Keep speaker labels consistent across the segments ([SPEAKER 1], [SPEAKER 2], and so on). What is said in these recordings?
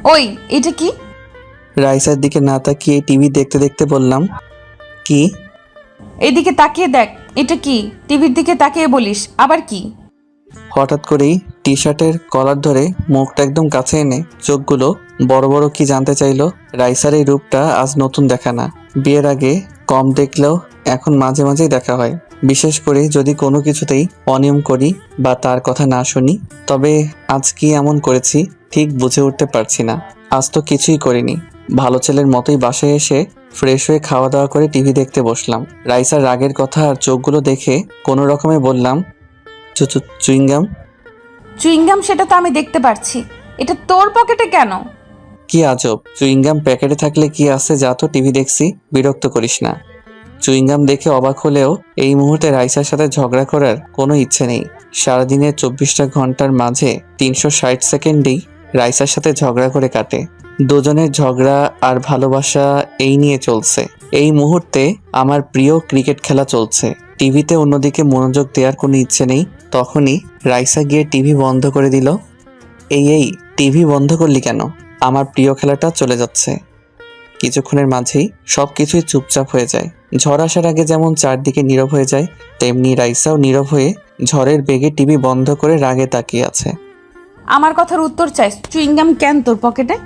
[SPEAKER 1] ওই, এটা কি?
[SPEAKER 2] রাইসার দিকে না তাকিয়ে টিভি দেখতে দেখতে বললাম, কি?
[SPEAKER 1] এইদিকে তাকিয়ে দেখ। এটা কি? টিভির দিকে তাকিয়ে বলিস আবার কি?
[SPEAKER 2] হঠাৎ করেই টি শার্টের কলার ধরে মুখটা একদম কাছে এনে চোখগুলো বড় বড় কি জানতে চাইলো। রাইসার এই রূপটা আজ নতুন দেখা না, বিয়ের আগে কম দেখলেও এখন মাঝে মাঝেই দেখা হয়। বিশেষ করে যদি কোনো কিছুতেই অনিয়ম করি বা তার কথা না শুনি। তবে আজ কি এমন করেছি ঠিক বুঝে উঠতে পারছি না। আজ তো কিছুই করিনি, ভালো ছেলের মতোই বাসায় এসে ফ্রেশ হয়ে খাওয়া দাওয়া করে টিভি দেখতে বসলাম। রাইসার রাগের কথা আর চোখগুলো দেখে কোনো রকমে বললাম, চুইংগাম।
[SPEAKER 1] চুইংগাম? সেটা তো আমি দেখতে পারছি। এটা তোর পকেটে কেন?
[SPEAKER 2] কি আজব, চুইংগাম প্যাকেটে থাকলে কি আছে, যা তো টিভি দেখছি, বিরক্ত করিস না। চুইংগাম দেখে অবাক হলেও এই মুহূর্তে রাইসার সাথে ঝগড়া করার কোনো ইচ্ছে নেই। সারাদিনের 24টা ঘন্টার মাঝে 360 সেকেন্ডেই রাইসার সাথে ঝগড়া করে কাটে। দুজনের ঝগড়া আর ভালোবাসা এই নিয়ে চলছে। এই মুহূর্তে আমার প্রিয় ক্রিকেট খেলা চলছে, টিভিতে অন্যদিকে মনোযোগ দেওয়ার কোনো ইচ্ছে নেই। তখনই রাইসা গিয়ে টিভি বন্ধ করে দিল। এই টিভি বন্ধ করলি কেন? আমার প্রিয় খেলাটা চলে যাচ্ছে। কিছুক্ষণের মাঝেই সবকিছুই চুপচাপ হয়ে যায়। ঝড় আসার আগে যেমন চারদিকে নীরব হয়ে যায়, তেমনি রাইসাও নীরব হয়ে ঝড়ের বেগে টিভি বন্ধ করে রাগে তাকিয়ে আছে।
[SPEAKER 1] আমার কথার উত্তর চাই, চুইংগাম কেন তোর পকেটে?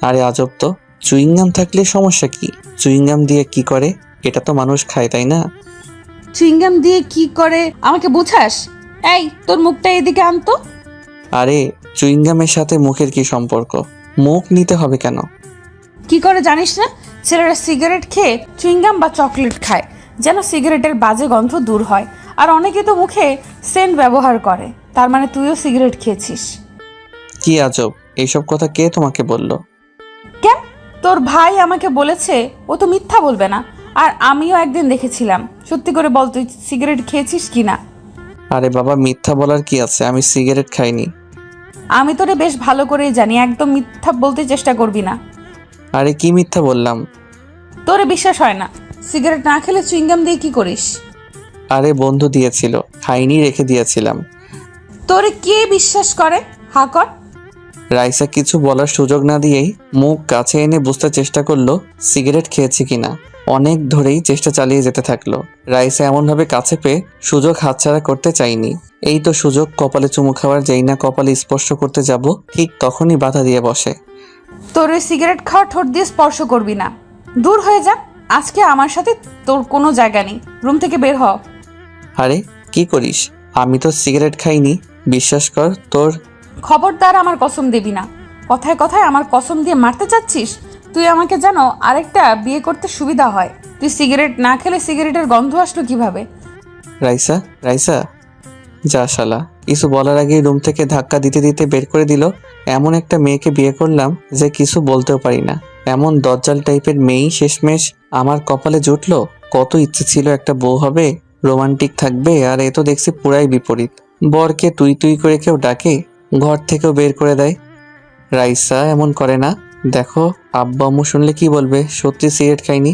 [SPEAKER 2] আরে আজব তো, চুইংগাম থাকলে সমস্যা কি? চুইংগাম দিয়ে কি করে? এটা তো মানুষ খায়, তাই না?
[SPEAKER 1] চুইংগাম দিয়ে কি করে আমাকে বুঝাস? এই, তোর মুখটা এদিকে আনতো।
[SPEAKER 2] আরে চুইংগামের সাথে মুখের কি সম্পর্ক? মুখ নিতে হবে কেন?
[SPEAKER 1] কি করে জানিস না? ছেলেরা সিগারেট খেয়ে চুইংগাম বা চকলেট খায়, যেন সিগারেটের বাজে গন্ধ দূর হয়। আর অনেকে তো মুখে সেন্ট ব্যবহার করে। তার মানে তুইও সিগারেট খেয়েছিস?
[SPEAKER 2] কি আজব, এইসব কথা কে তোমাকে বলল?
[SPEAKER 1] কেন? তোর ভাই আমাকে বলেছে। ও তো মিথ্যা বলবে না। আর আমিও একদিন দেখেছিলাম। সত্যি করে বল, তুই সিগারেট খেয়েছিস কি না?
[SPEAKER 2] আরে বাবা, মিথ্যা বলার কি আছে, আমি সিগারেট খাইনি।
[SPEAKER 1] আমি তোরে বেশ ভালো করেই জানি, একদম মিথ্যা বলতে চেষ্টা করবি না।
[SPEAKER 2] আরে কি মিথ্যা বললাম?
[SPEAKER 1] তোরে বিশ্বাস হয় না? সিগারেট না খেলে চুইংগাম দিয়ে কি করিস?
[SPEAKER 2] আরে বন্ধু দিয়েছিল, খাইনি, রেখে দিয়েছিলাম।
[SPEAKER 1] তোরে কে বিশ্বাস করে? হা কর।
[SPEAKER 2] রাইসা কিছু বলার সুযোগ না দিয়েই মুখ কাছে এনে বুঝতে চেষ্টা করলো সিগারেট খেয়েছি কিনা। অনেক ধরেই চেষ্টা চালিয়ে যেতে থাকলো। রাইসা এমনভাবে কাছে পেয়ে সুযোগ হাতছাড়া করতে চাইনি। এই তো সুযোগ, কপালে চুমু খাওয়ার, যেই না কপালে স্পর্শ করতে যাব ঠিক তখনই বাধা দিয়ে বসে।
[SPEAKER 1] তোর ওই সিগারেট খাওয়া ঠোঁট দিয়ে স্পর্শ করবি না। দূর হয়ে যা। আজকে আমার সাথে তোর কোনো জায়গা নেই। রুম থেকে বের হ।
[SPEAKER 2] আরে কি করিস? আমি তো সিগারেট খাইনি, বিশ্বাস কর। তোর
[SPEAKER 1] খবরদার আমার কসম দিবি না। কথায় কথায় আমার কসম দিয়ে মারতে চাচ্ছিস? তুই আমাকে জানো আরেকটা বিয়ে করতে সুবিধা হয়। তুই সিগারেট না খেলে সিগারেটের গন্ধ আসলো কিভাবে?
[SPEAKER 2] রাইসা, রাইসা, যা শালা। কিছু বলার আগেই রুম থেকে ধাক্কা দিতে দিতে বের করে দিল। এমন একটা মেয়েকে বিয়ে করলাম যে কিছু বলতেও পারি না। এমন দজ্জাল টাইপের মেয়েই শেষমেশ আমার কপালে জুটলো। কত ইচ্ছে ছিল একটা বউ হবে, রোমান্টিক থাকবে, আর এ তো দেখছি পুরাই বিপরীত। বরকে তুই তুই করে কেউ ডাকে, ঘর থেকেও বের করে দেয়। রাইসা এমন করে না। দেখো, আব্বা আম্মু শুনলে কি বলবে? সত্যি সিগারেট খাইনি।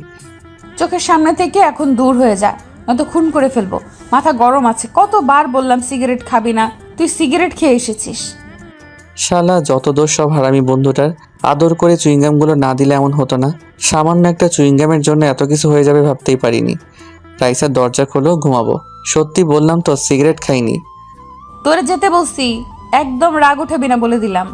[SPEAKER 1] চোখের সামনে থেকে এখন দূর হয়ে যা, নয়তো খুন করে ফেলবো। মাথা গরম আছে। কতবার বললাম সিগারেট খাবি না, তুই সিগারেট খেয়ে এসেছিস।
[SPEAKER 2] শালা যত দোষ সব হারামি বন্ধুটার। আদর করে চুইংগামগুলো না দিলে এমন হতো না। সামান্য একটা চুইংগামের জন্য এত কিছু হয়ে যাবে ভাবতেই পারিনি। রাইসা দরজা খোলো, ঘুমাবো। সত্যি বললাম তো, সিগারেট খাইনি।
[SPEAKER 1] তোরে যেতে বলছি, একদম রাগ উঠাবি না বলে দিলাম।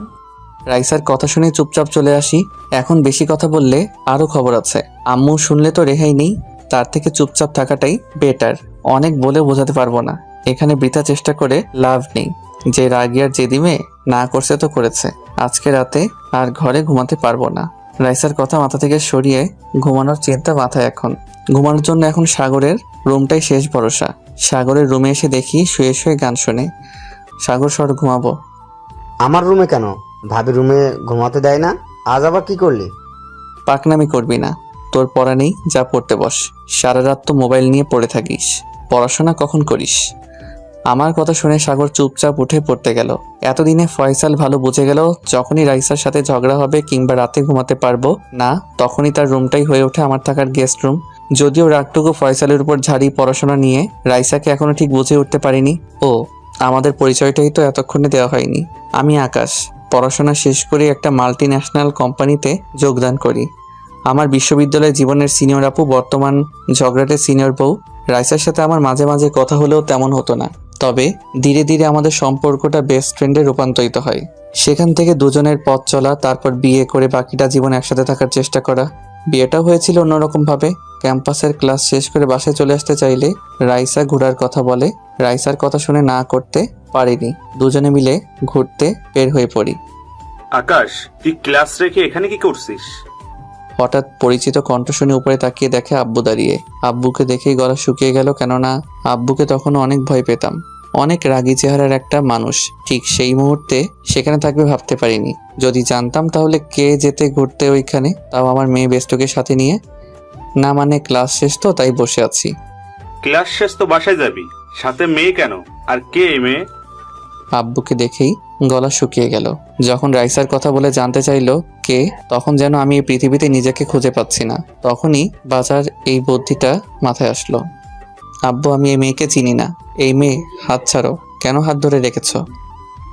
[SPEAKER 2] রাইসার কথা শুনে চুপচাপ চলে আসি। এখন বেশি কথা বললে আরো খবর আছে, আম্মু শুনলে তো রেহাই নেই। তার থেকে চুপচাপ থাকাটাই বেটার। অনেক বলে বোঝাতে পারবো না, এখানে বৃথা চেষ্টা করে লাভ নেই। যে রাগিয়ার জেদিমে না করছে তো করেছে। আজকে রাতে আর ঘরে ঘুমাতে পারবো না। রাইসার কথা মাথা থেকে সরিয়ে ঘুমানোর চিন্তা মাথায় এখন। ঘুমানোর জন্য এখন সাগরের রুমটাই শেষ ভরসা। সাগরের রুমে এসে দেখি শুয়ে শুয়ে গান শোনে। সাগর, সর, ঘুমাবো।
[SPEAKER 3] আমার রুমে কেন? ভাবি রুমে ঘুমাতে দেয় না? আজ আবার কি করলি?
[SPEAKER 2] পাকনামি করবি না। তোর পড়া নেই, যা পড়তে বস। সারা রাত তো মোবাইল নিয়ে পড়ে থাকিস, পড়াশোনা কখন করিস? আমার কথা শুনে সাগর চুপচাপ উঠে পড়তে গেল। এতদিনে ফয়সাল ভালো বুঝে গেল, যখনই রাইসার সাথে ঝগড়া হবে কিংবা রাতে ঘুমাতে পারবো না, তখনই তার রুমটাই হয়ে ওঠে আমার থাকার গেস্ট রুম। যদিও রাগটুকু ফয়সালের উপর ঝাড়ি পড়াশোনা নিয়ে, রাইসাকে এখনো ঠিক বুঝে উঠতে পারিনি। ও, আমাদের পরিচয়টাই তো এতক্ষণে দেওয়া হয়নি। আমি আকাশ, পড়াশোনা শেষ করে একটা মাল্টি ন্যাশনাল কোম্পানিতে যোগদান করি। আমার বিশ্ববিদ্যালয় জীবনের সিনিয়র আপু বর্তমান ঝগড়াটে সিনিয়র বউ। রাইসার সাথে আমার মাঝে মাঝে কথা হলেও তেমন হতো না, তবে ধীরে ধীরে আমাদের সম্পর্কটা বেস্ট ফ্রেন্ডে রূপান্তরিত হয়। সেখান থেকে দুজনের পথ চলা, তারপর বিয়ে করে বাকিটা জীবন একসাথে থাকার চেষ্টা করা। বিয়েটাও হয়েছিল অন্যরকমভাবে। ক্যাম্পাসের ক্লাস শেষ করে বাসায় চলে আসতে চাইলে রাইসা ঘোরার কথা বলে। রাইসার কথা শুনে না করতে পারিনি, দুজনে মিলে ঘুরতে বের হয়ে পড়ি।
[SPEAKER 4] আকাশ, তুই ক্লাস রেখে এখানে কি করছিস?
[SPEAKER 2] হঠাৎ পরিচিত কণ্ঠ শুনে উপরে তাকিয়ে দেখে আব্বু দাঁড়িয়ে। আব্বুকে দেখেই গলা শুকিয়ে গেল, কেননা আব্বুকে তখনও অনেক ভয় পেতাম। অনেক রাগী চেহারার একটা মানুষ, ঠিক সেই মুহূর্তে সেখানে থাকবে ভাবতে পারিনি। যদি জানতাম তাহলে কে যেতে ঘুরতে ওইখানে, তাও আমার মেয়ে বেস্টকে সাথে নিয়ে। না মানে ক্লাস শেষ তো তাই বসে আছি।
[SPEAKER 4] ক্লাস শেষ তো বাসায় যাবি, সাথে মেয়ে কেন? আর কে এই মেয়ে?
[SPEAKER 2] আব্বুকে দেখেই গলা শুকিয়ে গেল। যখন রাইসার কথা বলে জানতে চাইলো কে, তখন যেন আমি এই পৃথিবীতে নিজেকে খুঁজে পাচ্ছি না। তখনই বাজার এই বুদ্ধিটা মাথায় আসলো। আব্বু, আমি এই মেয়েকে চিনি না। এই মেয়ে, হাত ছাড়ো। কেন হাত ধরে রেখেছো?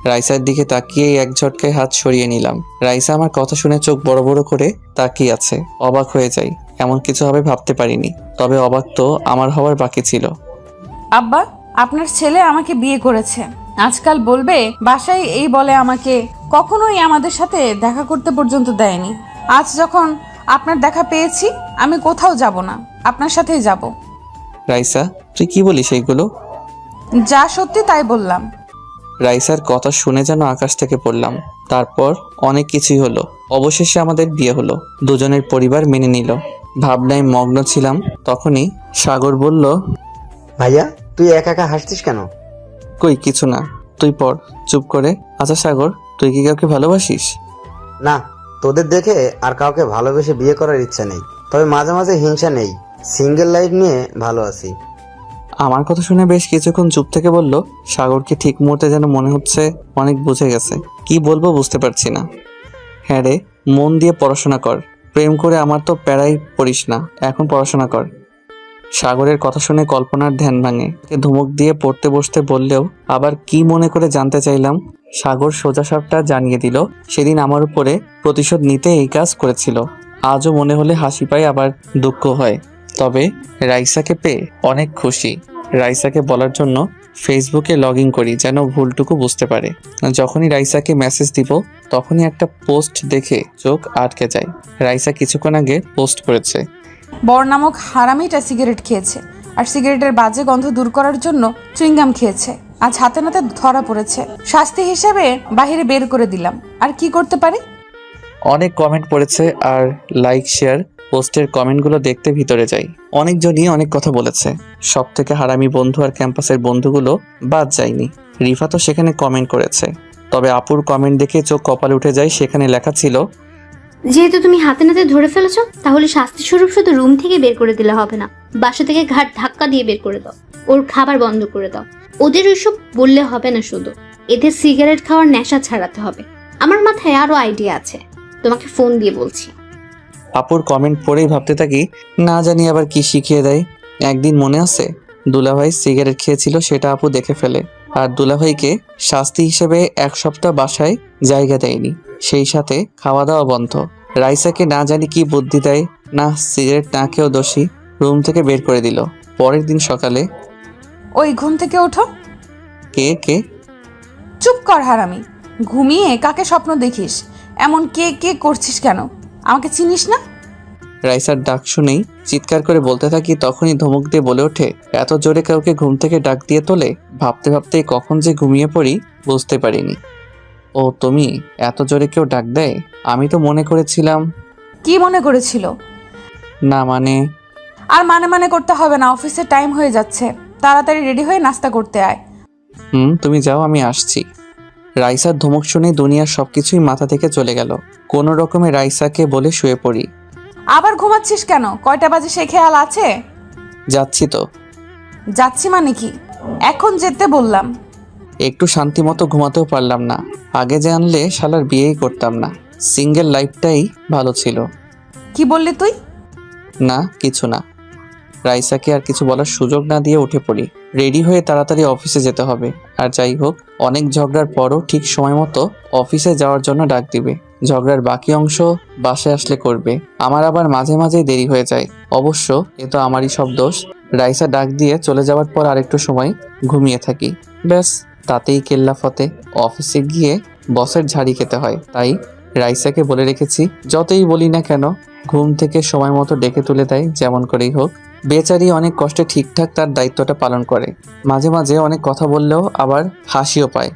[SPEAKER 2] রাইসার দিকে তাকিয়ে এক ঝটকায় হাত সরিয়ে নিলাম। রাইসা আমার কথা শুনে চোখ বড় বড় করে তাকিয়ে আছে। অবাক হয়ে যাই, এমন কিছু হবে ভাবতে পারিনি। তবে অবাক তো আমার হওয়ার বাকি ছিল।
[SPEAKER 1] আব্বা, আপনার ছেলে আমাকে বিয়ে করেছে। আজকাল বলবে বাসায় এই বলে আমাকে, কখনোই আমাদের সাথে দেখা করতে পর্যন্ত দেয়নি। আজ যখন আপনার দেখা পেয়েছি, আমি কোথাও যাব না, আপনার সাথেই যাব।
[SPEAKER 2] রাইসা, তুই কি বলিস এইগুলো?
[SPEAKER 1] যা সত্যি তাই বললাম।
[SPEAKER 2] রাইসার কথা শুনে যেন আকাশ থেকে পড়লাম। তারপর অনেক কিছুই হলো। অবশেষে আমাদের বিয়ে হলো, দুজনের পরিবার মেনে নিল। ভাবনায় মগ্ন ছিলাম, তখনই সাগর বলল,
[SPEAKER 3] ভাইয়া, তুই একা একা হাসছিস কেন?
[SPEAKER 2] কই কিছু না, তুই পড় চুপ করে। আচ্ছা সাগর, তুই কি কাউকে ভালোবাসিস?
[SPEAKER 3] না, তোদের দেখে আর কাউকে ভালোবেসে বিয়ে করার ইচ্ছা নেই, তবে মাঝে মাঝে হিংসা নেই। সিঙ্গেল লাইফ নিয়ে ভালো আছি।
[SPEAKER 2] আমার কথা শুনে বেশ কিছুক্ষণ চুপ থেকে বলল। সাগরকে ঠিক মুহূর্তে যেন মনে হচ্ছে অনেক বুঝে গেছে। কি বলবো বুঝতে পারছি না। হ্যাঁ রে, মন দিয়ে পড়াশোনা কর। প্রেম করে আমার তো প্যারাই পড়িস না, এখন পড়াশোনা কর। সাগরের কথা শুনে কল্পনার ধ্যান ভাঙে। ধমক দিয়ে পড়তে বসতে বললেও আবার কি মনে করে জানতে চাইলাম। সাগর সোজা সাপটা জানিয়ে দিল সেদিন আমার উপরে প্রতিশোধ নিতে এই কাজ করেছিল। আজও মনে হলে হাসি পায়, আবার দুঃখ হয়। তবে রাইসাকে পেয়ে অনেক খুশি। রাইসাকে বলার জন্য ফেসবুকে লগ ইন করি যেন ভুলটুকু বুঝতে পারে। যখনই রাইসাকে মেসেজ দিব তখনই একটা পোস্ট দেখে চোখ আটকে যায়। রাইসা কিছুক্ষণ আগে পোস্ট করেছে,
[SPEAKER 1] বর নামক হারামিটা সিগারেট খেয়েছে, আর সিগারেটের বাজে গন্ধ দূর করার জন্য চুইংগাম খেয়েছে। আজ হাতে নাতে ধরা পড়েছে, শাস্তি হিসেবে বাহিরে বের করে দিলাম। আর কি করতে পারি?
[SPEAKER 2] অনেক কমেন্ট পড়েছে আর লাইক শেয়ার পোস্টের কমেন্টগুলো দেখতে ভিতরে যাই। অনেকজনই অনেক কথা বলেছে। সব থেকে হারামি বন্ধু আর ক্যাম্পাসের বন্ধুগুলো বাদ যায়নি। রিফা তো সেখানে কমেন্ট করেছে। তবে আপুর কমেন্ট দেখে চোখ কপালে উঠে যায়। সেখানে লেখা ছিল,
[SPEAKER 5] যেহেতু তুমি হাতে নাতে ধরে ফেলেছো, তাহলে শাস্তি স্বরূপ শুধু রুম থেকে বের করে দিলে হবে না, বাসা থেকে ঘাট ধাক্কা দিয়ে বের করে দাও, ওর খাবার বন্ধ করে দাও। ওদের ওইসব বললে হবে না, শুধু এদের সিগারেট খাওয়ার নেশা ছাড়াতে হবে। আমার মাথায় আরো আইডিয়া আছে, তোমাকে ফোন দিয়ে বলছি।
[SPEAKER 2] আপুর কমেন্ট পড়েই ভাবতে থাকি, না জানি আবার কি শিখিয়ে দেয়। একদিন মনে আছে, দুলাভাই সিগারেট খেয়েছিল, সেটা আপু দেখে ফেলে। আর দুলাভাইকে শাস্তি হিসেবে এক সপ্তাহ বাসায় জায়গা দেয়নি, সেই সাথে খাওয়া দাওয়া বন্ধ। রাইসাকে না জানি কি বুদ্ধি দেয়, না সিগারেট না খেয়েও দোষী, রুম থেকে বের করে দিল। পরের দিন সকালে,
[SPEAKER 1] ওই ঘুম থেকে ওঠো।
[SPEAKER 2] কে কে?
[SPEAKER 1] চুপ কর হারামি, ঘুমিয়ে কাকে স্বপ্ন দেখিস? এমন কে কে করছিস কেন? আমাকে চিনিস না?
[SPEAKER 2] রাইসার ডাক শুনেই চিৎকার করে বলতে থাকি, তখনই ধমক দিয়ে বলে ওঠে, এত জোরে কাউকে ঘুম থেকে ডাক দিয়ে তোলে? ভাবতে ভাবতে কখন যে ঘুমিয়ে পড়ি বুঝতে পারিনি। ও তুমি, এত জোরে কেউ ডাক দেয়? আমি তো মনে করেছিলাম।
[SPEAKER 1] কি মনে করেছিল?
[SPEAKER 2] না মানে।
[SPEAKER 1] আর মানে মানে করতে হবে না, অফিসের টাইম হয়ে যাচ্ছে। তাড়াতাড়ি রেডি হয়ে নাস্তা করতে আয়।
[SPEAKER 2] তুমি যাও, আমি আসছি। রাইসার ধমক শুনে দুনিয়ার সবকিছুই মাথা থেকে চলে গেল। কোনো রকমে রাইসাকে বলে শুয়ে পড়ি।
[SPEAKER 1] আবার ঘুমাচ্ছিস কেন? কয়টা বাজে সে খেয়াল আছে?
[SPEAKER 2] যাচ্ছি তো।
[SPEAKER 1] যাচ্ছি মানে কি? এখন যেতে বললাম।
[SPEAKER 2] একটু শান্তি মতো ঘুমাতেও পারলাম না। আগে জানলে শালার বিয়েই করতাম না, সিঙ্গেল লাইফটাই ভালো ছিল।
[SPEAKER 1] কি বললি তুই?
[SPEAKER 2] না কিছু না। রাইসাকে আর কিছু বলার সুযোগ না দিয়ে উঠে পড়ি। রেডি হয়ে তাড়াতাড়ি অফিসে যেতে হবে। আর যাই হোক, অনেক ঝগড়ার পরও ঠিক সময় মতো অফিসে যাওয়ার জন্য ডাক দিবে। ঝগড়ার বাকি অংশ বাসায় আসলে করবে। আমার আবার মাঝে মাঝেই দেরি হয়ে যায়। অবশ্য এ তো আমারই সব দোষ। রাইসা ডাক দিয়ে চলে যাওয়ার পর আরেকটু সময় ঘুমিয়ে থাকি। ব্যাস, তাতেই কেল্লা ফতে। অফিসে গিয়ে বসের ঝাড়ি খেতে হয়, তাই রাইসাকে বলে রেখেছি যতই বলি না কেন ঘুম থেকে সময় মতো ডেকে তুলে দেয়, যেমন করেই হোক। বেচারি অনেক কষ্টে ঠিকঠাক তার দায়িত্বটা পালন করে। মাঝে মাঝে অনেক কথা বললেও আবার হাসিও পায়।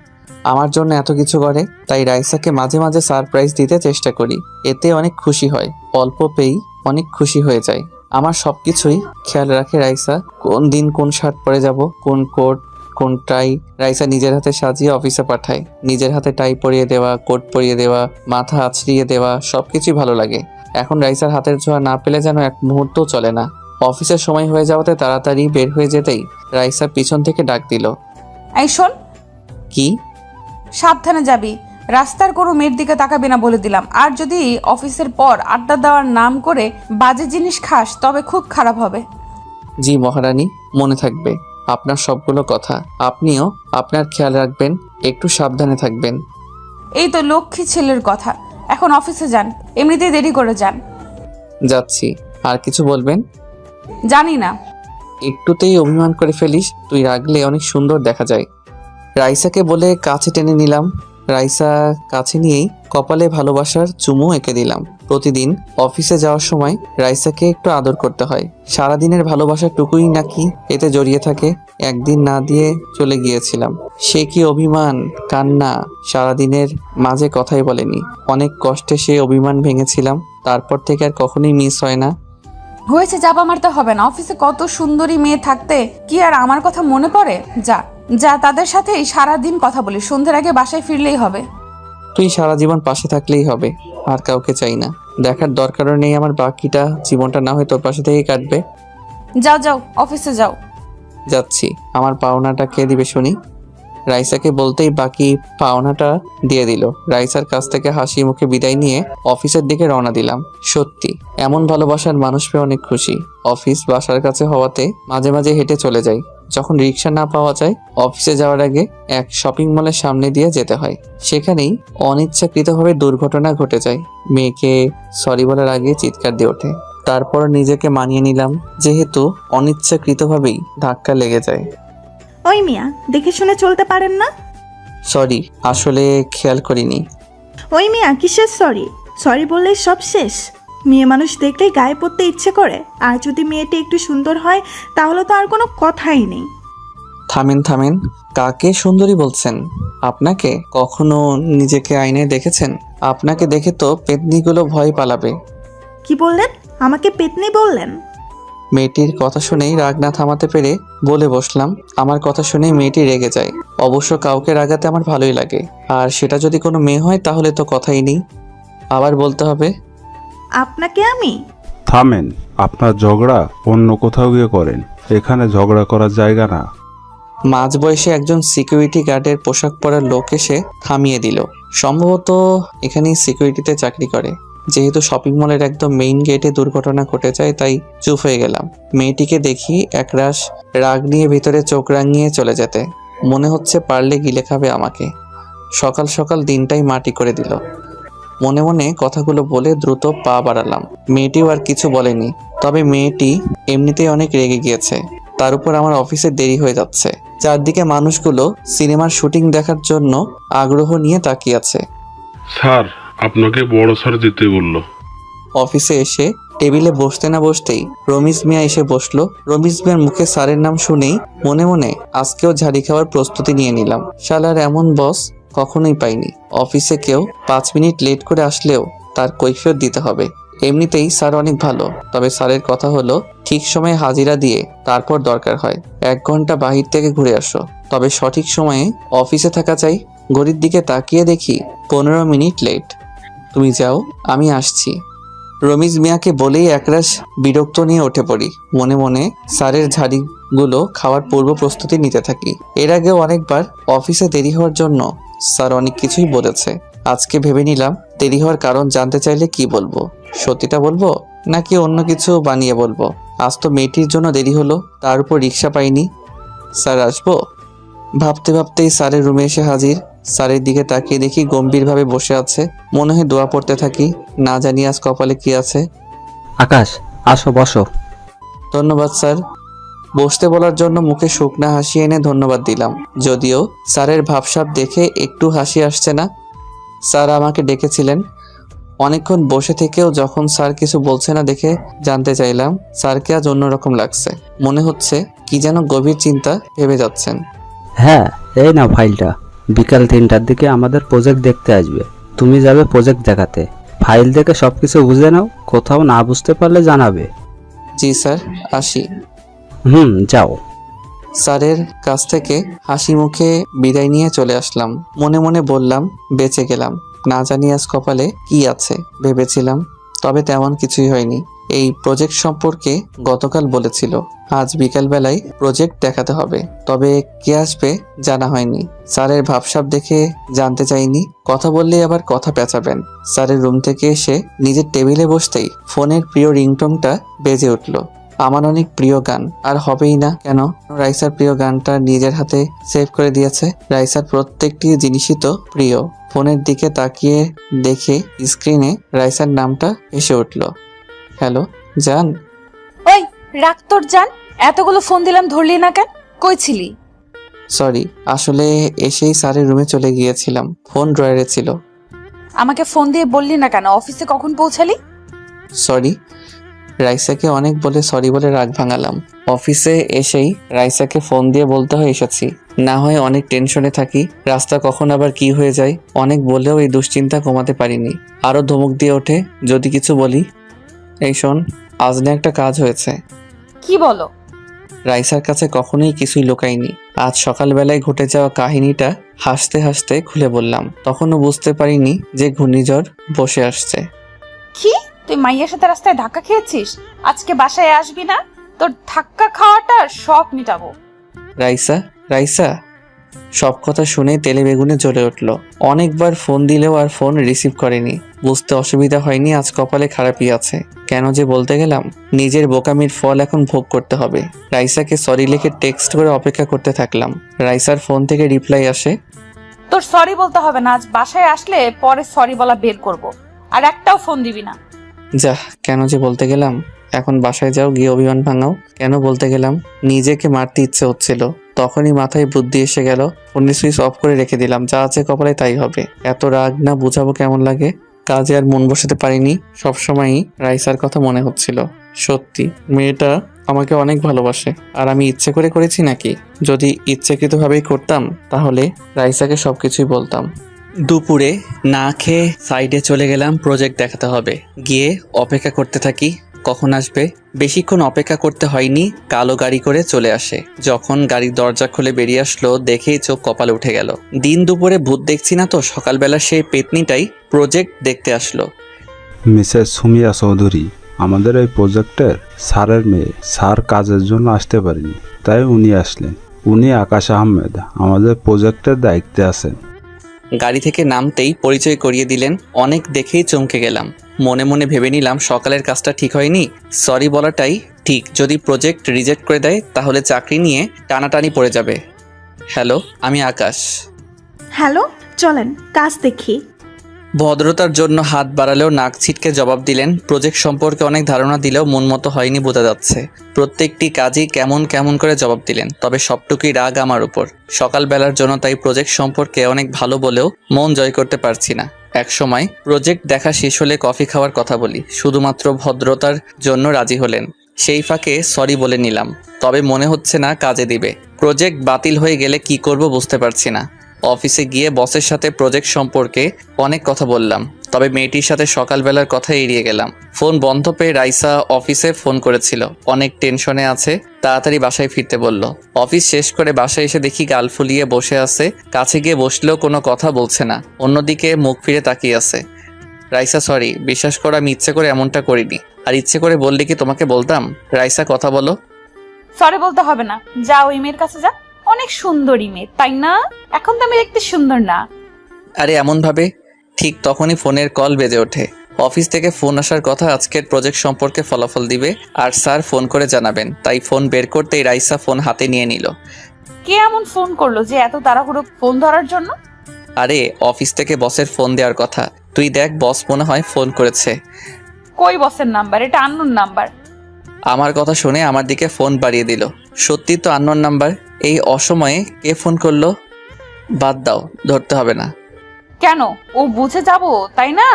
[SPEAKER 2] আমার জন্য এত কিছু করে, তাই রাইসাকে মাঝে মাঝে সারপ্রাইজ দিতে চেষ্টা করি। এতে অনেক খুশি হয়, অল্প পেয়েই অনেক খুশি হয়ে যায়। আমার সবকিছুই খেয়াল রাখে রাইসা। কোন দিন কোন শার্ট পরে যাব, কোন কোট, কোন টাই রাইসা নিজের হাতে সাজিয়ে অফিসে পাঠায়। নিজের হাতে টাই পরিয়ে দেওয়া, কোট পরিয়ে দেওয়া, মাথা আছড়িয়ে দেওয়া সবকিছুই ভালো লাগে। এখন রাইসার হাতের ছোঁয়া না পেলে যেন এক মুহূর্তও চলে না। অফিসের সময় হয়ে যাওয়াতে তাড়াতাড়ি বের হয়ে যেতেই রাইসা পিছন থেকে ডাক দিল।
[SPEAKER 1] এই শোন,
[SPEAKER 2] কি?
[SPEAKER 1] সাবধানে যাবি, রাস্তার কোনো মেয়ের দিকে তাকাবি না বলে দিলাম। আর যদি অফিসের পর আড্ডা দেওয়ার নাম করে বাজে জিনিস খাস তবে খুব খারাপ হবে।
[SPEAKER 2] জি মহারানী, মনে থাকবে আপনার সবগুলো কথা। আপনিও আপনার খেয়াল রাখবেন, একটু সাবধানে থাকবেন।
[SPEAKER 1] এই তো লক্ষ্মী ছেলের কথা। এখন অফিসে যান, এমনিতেই দেরি করে যান।
[SPEAKER 2] যাচ্ছি। আর কিছু বলবেন?
[SPEAKER 1] জানি না।
[SPEAKER 2] একটুতেই অভিমান করে ফেলিস, তুই রাগলে অনেক সুন্দর দেখা যায়। রাইসাকে বলে কাছে টেনে নিলাম। রাইসা কাছে নিয়েই কপালে ভালোবাসার চুমু এঁকে দিলাম। প্রতিদিন অফিসে যাওয়ার সময় রাইসাকে একটু আদর করতে হয়। সারাদিনের ভালোবাসাটুকুই নাকি এতে জড়িয়ে থাকে। একদিন না দিয়ে চলে গিয়েছিলাম। সে কি অভিমান, কান্না, সারাদিনের মাঝে কথাই বলেনি। অনেক কষ্টে সে অভিমান ভেঙেছিলাম। তারপর থেকে আর কখনোই মিস হয় না।
[SPEAKER 1] হয়েছে, চাপা মারতে হবে না। অফিসে কত সুন্দরী মেয়ে থাকতে কি আর আমার কথা মনে পড়ে? যা যা, তাদের সাথেই সারাদিন কথা বলি, সন্ধ্যের আগে বাসায় ফিরলেই হবে।
[SPEAKER 2] তুই সারা জীবন পাশে থাকলেই হবে, আর কাউকে চাই না। দেখার দরকারও নেই আমার বাকিটা জীবনটা না হয় তোর পাশে থেকেই কাটবে।
[SPEAKER 1] যাও যাও, অফিসে যাও।
[SPEAKER 2] যাচ্ছি। আমার পাওনাটা কে দিবে শুনি? রাইসাকে বলতেই বাকি পাওনাটা দিয়ে দিল। রাইসার কাছ থেকে হাসি মুখে বিদায় নিয়ে অফিসের দিকে রওনা দিলাম। সত্যি এমন ভালোবাসার মানুষ পেয়ে অনেক খুশি। অফিস বাসার কাছে হওয়াতে মাঝে মাঝে হেঁটে চলে যাই। যখন রিক্সা না পাওয়া যায়, অফিসে যাওয়ার আগে এক শপিং মলের সামনে দিয়ে যেতে হয়। সেখানেই অনিচ্ছাকৃতভাবে দুর্ঘটনা ঘটে যায়। মেয়েকে সরি বলার আগে চিৎকার দিয়ে ওঠে। তারপর নিজেকে মানিয়ে নিলাম, যেহেতু অনিচ্ছাকৃতভাবেই ধাক্কা লেগে যায়।
[SPEAKER 6] ওই মিয়া, দেখে শুনে চলতে পারেন না?
[SPEAKER 2] সরি, আসলে খেয়াল করিনি।
[SPEAKER 6] ওই মিয়া, কিসের সরি? সরি বললেই সব শেষ? মেয়ে মানুষ দেখলেই গায়ে পড়তে ইচ্ছে করে। আর যদি মেয়েটি একটু সুন্দর হয় তাহলে তো আর কোনো কথাই নেই।
[SPEAKER 2] থামেন থামেন, কাকে সুন্দরী বলছেন? আপনাকে? কখনো নিজেকে আয়নায় দেখেছেন? আপনাকে দেখে তো পেতনিগুলো ভয় পালাবে।
[SPEAKER 6] কি বললেন? আমাকে পেতনি বললেন?
[SPEAKER 2] মেয়েটির কথা শুনেই রাগ না থামাতে পেরে বলে বসলাম। আমার কথা শুনেই মেয়েটি রেগে যায়। অবশ্য কাউকে রাগাতে আমার ভালোই লাগে, আর সেটা যদি কোনো মেয়ে হয় তাহলে তো কথাই নেই। আবার বলতে হবে?
[SPEAKER 6] আপনাকে আমি?
[SPEAKER 7] থামেন, আপনার ঝগড়া অন্য কোথাও গিয়ে করেন, এখানে ঝগড়া করার জায়গা না।
[SPEAKER 2] মাঝ বয়সে একজন সিকিউরিটি গার্ডের পোশাক পরা লোক এসে থামিয়ে দিল। সম্ভবত এখানেই সিকিউরিটিতে চাকরি করে। যেহেতু শপিং মলের একদম মেইন গেটে দুর্ঘটনা ঘটে যায়, তাই চুপ হয়ে গেলাম। মেয়েটিকে দেখি একরাশ রাগ নিয়ে ভিতরে চোখ রাঙিয়ে চলে যেতে। মনে হচ্ছে পারলে গিলে খাবে আমাকে। সকাল সকাল দিনটাই মাটি করে দিল। মনে মনে কথাগুলো বলে দ্রুত পা বাড়ালাম। মেয়েটিও আর কিছু বলেনি, তবে মেয়েটি এমনিতেই অনেক রেগে গিয়েছে। তার উপর আমার অফিসে দেরি হয়ে যাচ্ছে। চারদিকে মানুষগুলো সিনেমার শুটিং দেখার জন্য আগ্রহ নিয়ে তাকিয়ে আছে।
[SPEAKER 8] স্যার, আপনাকে বড় স্যার যেতে বললো।
[SPEAKER 2] অফিসে এসে টেবিলে বসতে না বসতেই রমিজ মিয়া এসে বসলো। রমিজ মিয়ার মুখে স্যারের নাম শুনেই মনে মনে আজকেও ঝাড়ি খাওয়ার প্রস্তুতি নিয়ে নিলাম। শালার এমন বস কখনোই পাইনি। অফিসে কেউ 5 মিনিট লেট করে আসলেও তার কৈফিয়ত দিতে হবে। এমনিতেই স্যার অনেক ভালো, তবে স্যারের কথা হলো ঠিক সময়ে হাজিরা দিয়ে তারপর দরকার হয় 1 ঘন্টা বাহির থেকে ঘুরে আসো, তবে সঠিক সময়ে অফিসে থাকা চাই। ঘড়ির দিকে তাকিয়ে দেখি 15 মিনিট লেট। তুমি যাও, আমি আসছি। রমিজ মিয়াকে বলেই একরাশ বিরক্ত নিয়ে উঠে পড়ি। মনে মনে স্যারের ঝাড়িগুলো খাওয়ার পূর্ব প্রস্তুতি নিতে থাকি। এর আগেও অনেকবার অফিসে দেরি হওয়ার জন্য স্যার অনেক কিছুই বলেছে। আজকে ভেবে নিলাম দেরি হওয়ার কারণ জানতে চাইলে কি বলবো, সত্যিটা বলবো নাকি অন্য কিছু বানিয়ে বলবো। আজ তো মেয়েটির জন্য দেরি হলো, তার উপর রিক্সা পাইনি। স্যার আসবো? ভাবতে ভাবতেই স্যারের রুমে এসে হাজির। স্যারের দিকে তাকিয়ে দেখি গম্ভীরভাবে বসে আছে। মনে হয় দোয়া পড়তে থাকি, না জানি আজ কপালে কি আছে।
[SPEAKER 9] আকাশ, আসো বসো।
[SPEAKER 2] ধন্যবাদ স্যার। বসতে বলার জন্য মুখে শুকনা হাসি এনে ধন্যবাদ দিলাম, যদিও স্যারের ভাবসাব দেখে একটু হাসি আসছে না। স্যার আমাকে ডেকেছিলেন। অনেকক্ষণ বসে থেকেও যখন স্যার কিছু বলছে না দেখে জানতে চাইলাম স্যারকে আজ অন্যরকম লাগছে। মনে হচ্ছে কি যেন গভীর চিন্তা ভেবে যাচ্ছেন।
[SPEAKER 9] হ্যাঁ, এই নাও ফাইলটা। বিকাল 3টার দিকে আমাদের প্রজেক্ট দেখতে আসবে। তুমি যাবে প্রজেক্ট দেখাতে। ফাইল দেখে সবকিছু বুঝে নাও, কোথাও না বুঝতে পারলে জানাবে।
[SPEAKER 2] জি স্যার, আসি।
[SPEAKER 9] যাও।
[SPEAKER 2] স্যারের কাছ থেকে হাসি মুখে বিদায় নিয়ে চলে আসলাম। মনে মনে বললাম বেঁচে গেলাম, না জানি আজ কপালে কি আছে। ভেবেছিলাম, তবে তেমন কিছুই হয়নি। এই প্রজেক্ট সম্পর্কে গতকাল বলেছিল আজ বিকালবেলায় প্রজেক্ট দেখাতে হবে, তবে কে আসবে জানা হয়নি। স্যারের ভাবসাব দেখে জানতে চাইনি, কথা বললেই আবার কথা পেঁচাবেন। স্যারের রুম থেকে এসে নিজের টেবিলে বসতেই ফোনের প্রিয় রিংটোনটা বেজে উঠল। আমার অনেক প্রিয় গান, আর হবেই না কেন। রাইসার প্রিয় গানটা নিজের হাতে সেভ করে দিয়েছে। রাইসার প্রত্যেকটি জিনিসই তো প্রিয়। ফোনের দিকে তাকিয়ে দেখে স্ক্রিনে রাইসার নামটা এসে উঠল। হ্যালো জান।
[SPEAKER 1] ওই রাখ তোর জান, এতগুলো ফোন দিলাম ধরলি না কেন? কই ছিলি?
[SPEAKER 2] সরি, আসলে এসেই স্যারের রুমে চলে গিয়েছিলাম, ফোন ড্রয়ারে ছিল।
[SPEAKER 1] আমাকে ফোন দিয়ে বললি না কেন? অফিসে কখন পৌঁছালি?
[SPEAKER 2] সরি। রাইসাকে অনেক বলে সরি বলে রাগ ভাঙালাম। অফিসে এসেই রাইসাকে ফোন দিয়ে বলতে হয় এসেছি, না হয় অনেক টেনশনে থাকি, রাস্তা কখন আবার কি হয়ে যায়। অনেক বলেও এই দুশ্চিন্তা কমাতে পারিনি। আরও ধমক দিয়ে ওঠে যদি কিছু বলি। এই শোন, আজ না একটা কাজ হয়েছে।
[SPEAKER 1] কি বলো?
[SPEAKER 2] রাইসার কাছে কখনোই কিছুই লুকাইনি। আজ সকালবেলায় ঘটে যাওয়া কাহিনীটা হাসতে হাসতে খুলে বললাম। তখনও বুঝতে পারিনি যে ঘূর্ণিঝড় বসে আসছে।
[SPEAKER 1] কি তুই মাইয়ার সাথে রাস্তায় ধাক্কা খেয়েছিস? আজকে বাসায় আসবি না? তোর ধাক্কা খাওয়াটা শখ মিটাবো।
[SPEAKER 2] রাইসা, রাইসা। সব কথা শুনে তেলে বেগুনে জ্বলে উঠল। অনেকবার ফোন দিলেও আর ফোন রিসিভ করেনি। বুঝতে অসুবিধা হয়নি আজ কপালে খারাপই আছে। কেন যে বলতে গেলাম, নিজের বোকামির ফল এখন ভোগ করতে হবে। রাইসাকে সরি লিখে টেক্সট করে অপেক্ষা করতে থাকলাম। রাইসার ফোন থেকে রিপ্লাই আসে,
[SPEAKER 1] তোর সরি বলতে হবে না, আজ বাসায় আসলে পরে সরি বলা বের করব। আর একটাও ফোন দিবি না।
[SPEAKER 2] যা, কেন যে বলতে গেলাম। এখন বাসায় যাও, গিয়ে অভিমান ভাঙাও। কেন বলতে গেলাম, নিজেকে মারতে ইচ্ছে হচ্ছিল। তখনই মাথায় বুদ্ধি এসে গেল, ফোনের সুইচ অফ করে রেখে দিলাম। যা আছে কপালে তাই হবে। এত রাগ না বুঝাবো কেমন লাগে। কাজে আর মন বসাতে পারিনি। সবসময়ই রাইসার কথা মনে হচ্ছিল। সত্যি মেয়েটা আমাকে অনেক ভালোবাসে। আর আমি ইচ্ছে করে করেছি নাকি? যদি ইচ্ছাকৃতভাবেই করতাম তাহলে রাইসাকে সবকিছুই বলতাম। দুপুরে না খেয়ে সাইডে চলে গেলাম, প্রজেক্ট দেখাতে হবে। গিয়ে অপেক্ষা করতে থাকি কখন আসবে। বেশিক্ষণ অপেক্ষা করতে হয়নি, কালো গাড়ি করে চলে আসে। যখন গাড়ির দরজা খুলে বেরিয়ে আসলো দেখেই চোখ কপালে উঠে গেল। দিন দুপুরে ভূত দেখছি না তো, সকালবেলা সেই পেতনিটাই প্রজেক্ট দেখতে আসলো।
[SPEAKER 7] মিসেস সুমিয়া চৌধুরী, আমাদের এই প্রজেক্টের স্যারের মেয়ে। স্যার কাজের জন্য আসতে পারেনি, তাই উনি আসলেন। উনি আকাশ আহমেদ, আমাদের প্রজেক্টের দায়িত্বে আছেন।
[SPEAKER 2] গাড়ি থেকে নামতেই পরিচয় করিয়ে দিলেন। অনেক দেখেই চমকে গেলাম। মনে মনে ভেবে নিলাম সকালের কাজটা ঠিক হয়নি, সরি বলাটাই ঠিক। যদি প্রজেক্ট রিজেক্ট করে দেয় তাহলে চাকরি নিয়ে টানাটানি পড়ে যাবে। হ্যালো, আমি আকাশ।
[SPEAKER 6] হ্যালো, চলেন কাজ দেখি।
[SPEAKER 2] ভদ্রতার জন্য হাত বাড়ালেও নাক ছিটকে জবাব দিলেন। প্রজেক্ট সম্পর্কে অনেক ধারণা দিলেও মন মতো হয়নি বোঝা যাচ্ছে। প্রত্যেকটি কাজই কেমন কেমন করে জবাব দিলেন, তবে সবটুকুই রাগ আমার উপর। সকালবেলার জন্য তাই প্রজেক্ট সম্পর্কে অনেক ভালো বলেও মন জয় করতে পারছি না। এক সময় প্রজেক্ট দেখা শেষ হলে কফি খাওয়ার কথা বলি, শুধুমাত্র ভদ্রতার জন্য রাজি হলেন। সেই ফাঁকে সরি বলে নিলাম, তবে মনে হচ্ছে না কাজে দিবে। প্রজেক্ট বাতিল হয়ে গেলে কি করব বুঝতে পারছি না। অফিসে গিয়ে বসের সাথে প্রজেক্ট সম্পর্কে অনেক কথা বললাম, তবে মেয়েটির সাথে সকালবেলার কথা এড়িয়ে গেলাম। ফোন বন্ধ পেয়ে রাইসা অফিসে ফোন করেছিল, অনেক টেনশনে আছে, তাড়াতাড়ি বাসায় ফিরতে বলল। অফিস শেষ করে বাসায় এসে দেখি গাল ফুলিয়ে বসে আছে। কাছে গিয়ে বসলেও কোনো কথা বলছে না, অন্যদিকে মুখ ফিরে তাকিয়ে আছে। রাইসা সরি, বিশ্বাস করো আমি ইচ্ছে করে এমনটা করিনি। আর ইচ্ছে করে বললে কি তোমাকে বলতাম? রাইসা কথা বলো।
[SPEAKER 1] সরি বলতে হবে না, যা ওই মেয়ের কাছে যা। অনেক সুন্দরী মেয়ে, তাই না? এখন তো আমি দেখতে সুন্দর না?
[SPEAKER 2] আরে এমন ভাবে। ঠিক তখনই ফোনের কল বেজে ওঠে। অফিস থেকে ফোন আসার কথা আজকের প্রজেক্ট সম্পর্কে ফলাফল দিবে আর স্যার ফোন করে জানাবেন, তাই ফোন বের করতেই রাইসা ফোন হাতে নিয়ে নিল।
[SPEAKER 1] কে এমন ফোন করলো যে এত তাড়াহুড়ো ফোন ধরার জন্য?
[SPEAKER 2] আরে অফিস থেকে বসের ফোন দেওয়ার কথা, তুই দেখ বস মনে হয় ফোন করেছে।
[SPEAKER 1] কই বসের নাম্বার? এটা আননোন নাম্বার।
[SPEAKER 2] আমার কথা শুনে আমার দিকে ফোন বাড়িয়ে দিল। সত্যি তো আননোন নাম্বার, এই অসময়ে কে ফোন করলো? বাদ দাও, ধরতে হবে না।
[SPEAKER 1] কেন, ও বুঝে যাব তাই না?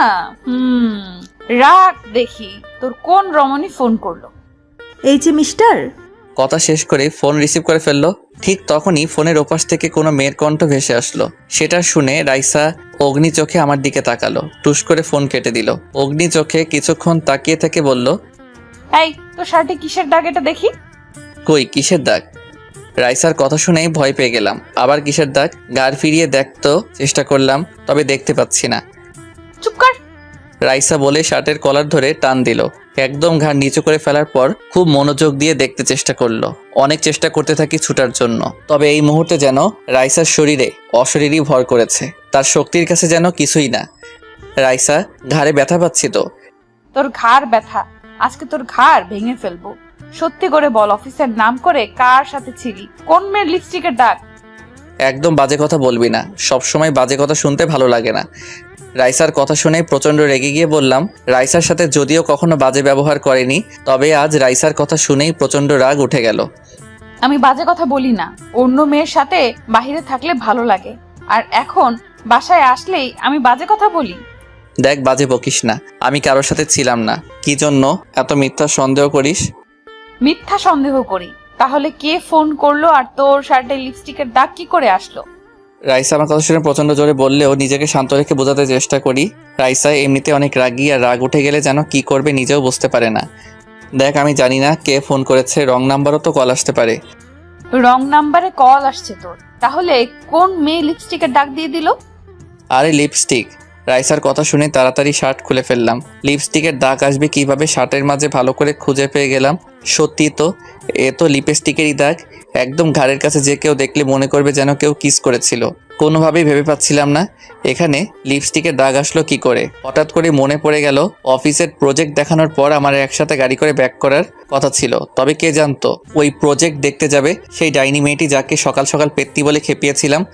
[SPEAKER 1] রাখ দেখি তোর কোন রমণী ফোন করলো।
[SPEAKER 6] এই যে মিস্টার।
[SPEAKER 2] কথা শেষ করে ফোন রিসিভ করে ফেললো। ঠিক তখনই ফোনের ওপাশ থেকে কোনো মেয়ের কণ্ঠ ভেসে আসলো। সেটা শুনে রাইসা অগ্নি চোখে আমার দিকে তাকালো, টুস করে ফোন কেটে দিল। অগ্নি চোখে কিছুক্ষণ তাকিয়ে থেকে বলল,
[SPEAKER 1] এই তোর শার্টে কিসের দাগ এটা দেখি।
[SPEAKER 2] কই কিসের দাগ? রাইসার কথা শুনেই ভয় পেয়ে গেলাম। আবার কিসের দাগ? গাড় ফিরিয়ে দেখতে চেষ্টা করলাম, তবে দেখতে পাচ্ছি না।
[SPEAKER 1] চুপ কর।
[SPEAKER 2] রাইসা বলে শার্টের কলার ধরে টান দিল। একদম ঘাড় নিচু করে ফেলার পর খুব মনোযোগ দিয়ে দেখতে চেষ্টা করলো। অনেক চেষ্টা করতে থাকি ছুটার জন্য, তবে এই মুহূর্তে যেন রাইসার শরীরে অশরীরই ভর করেছে, তার শক্তির কাছে যেন কিছুই না। রাইসা, ঘাড়ে ব্যথা পাচ্ছি তো।
[SPEAKER 1] তোর ঘাড় ব্যথা? আজকে তোর ঘাড় ভেঙে ফেলবো। সত্যি করে বল, অফিসের নাম করে কার সাথে ছিলি? কোন মেয়ের লিপস্টিকের দাগ?
[SPEAKER 2] একদম বাজে কথা বলবি না, সবসময় বাজে কথা শুনতে ভালো লাগে না। রাইসার কথা শুনে প্রচণ্ড রেগে গিয়ে বললাম, রাইসার সাথে যদিও কখনো বাজে ব্যবহার করেনি, তবে আজ রাইসার কথা শুনেই প্রচণ্ড রাগ উঠে গেল।
[SPEAKER 1] আমি বাজে কথা বলি না, অন্য মেয়ের সাথে বাইরে থাকলে ভালো লাগে, আর এখন বাসায় আসলেই আমি বাজে কথা বলি?
[SPEAKER 2] দেখ বাজে বকিস না, আমি কারোর সাথে ছিলাম না। কি জন্য এত মিথ্যা সন্দেহ করিস?
[SPEAKER 1] মিথ্যা সন্দেহ করি? তাহলে কে ফোন করলো আর তোর শার্টে লিপস্টিকের দাগ কি করে আসলো?
[SPEAKER 2] রাইসা আমার কথা শুনে প্রচণ্ড জোরে বললেও নিজেকে শান্ত রেখে বোঝাতে চেষ্টা করি। রাইসা এমনিতে অনেক রাগী, আর রাগ উঠে গেলে যেন কি করবে নিজেও বুঝতে পারে না। দেখ আমি জানি না কে ফোন করেছে, রং নাম্বারও তো কল আসতে পারে।
[SPEAKER 1] রং নাম্বারে কল আসছে তোর? তাহলে কোন মেয়ে লিপস্টিকের দাগ দিয়ে দিল?
[SPEAKER 2] আরে লিপস্টিক। রাইসার কথা শুনে তাড়াতাড়ি শার্ট খুলে ফেললাম। লিপস্টিকের দাগ আসবে কিভাবে শার্টের মাঝে ভালো করে খুঁজে পেয়ে গেলাম। সত্যি তো, এ তো লিপস্টিকেরই দাগ। একদম ঘাড়ের কাছে যে কেউ দেখলে মনে করবে যেন কেউ কিস করেছিল। কোনোভাবেই ভেবে পাচ্ছিলাম না এখানে লিপস্টিকের দাগ আসলো কি করে। হঠাৎ করে মনে পড়ে গেল অফিসের প্রজেক্ট দেখানোর পর আমার একসাথে গাড়ি করে ব্যাক করার কথা ছিল। তবে কে জানতো ওই প্রজেক্ট দেখতে যাবে সেই ডাইনি মেয়েটি, যাকে সকাল সকাল পেত্তি বলে খেপিয়েছিলাম।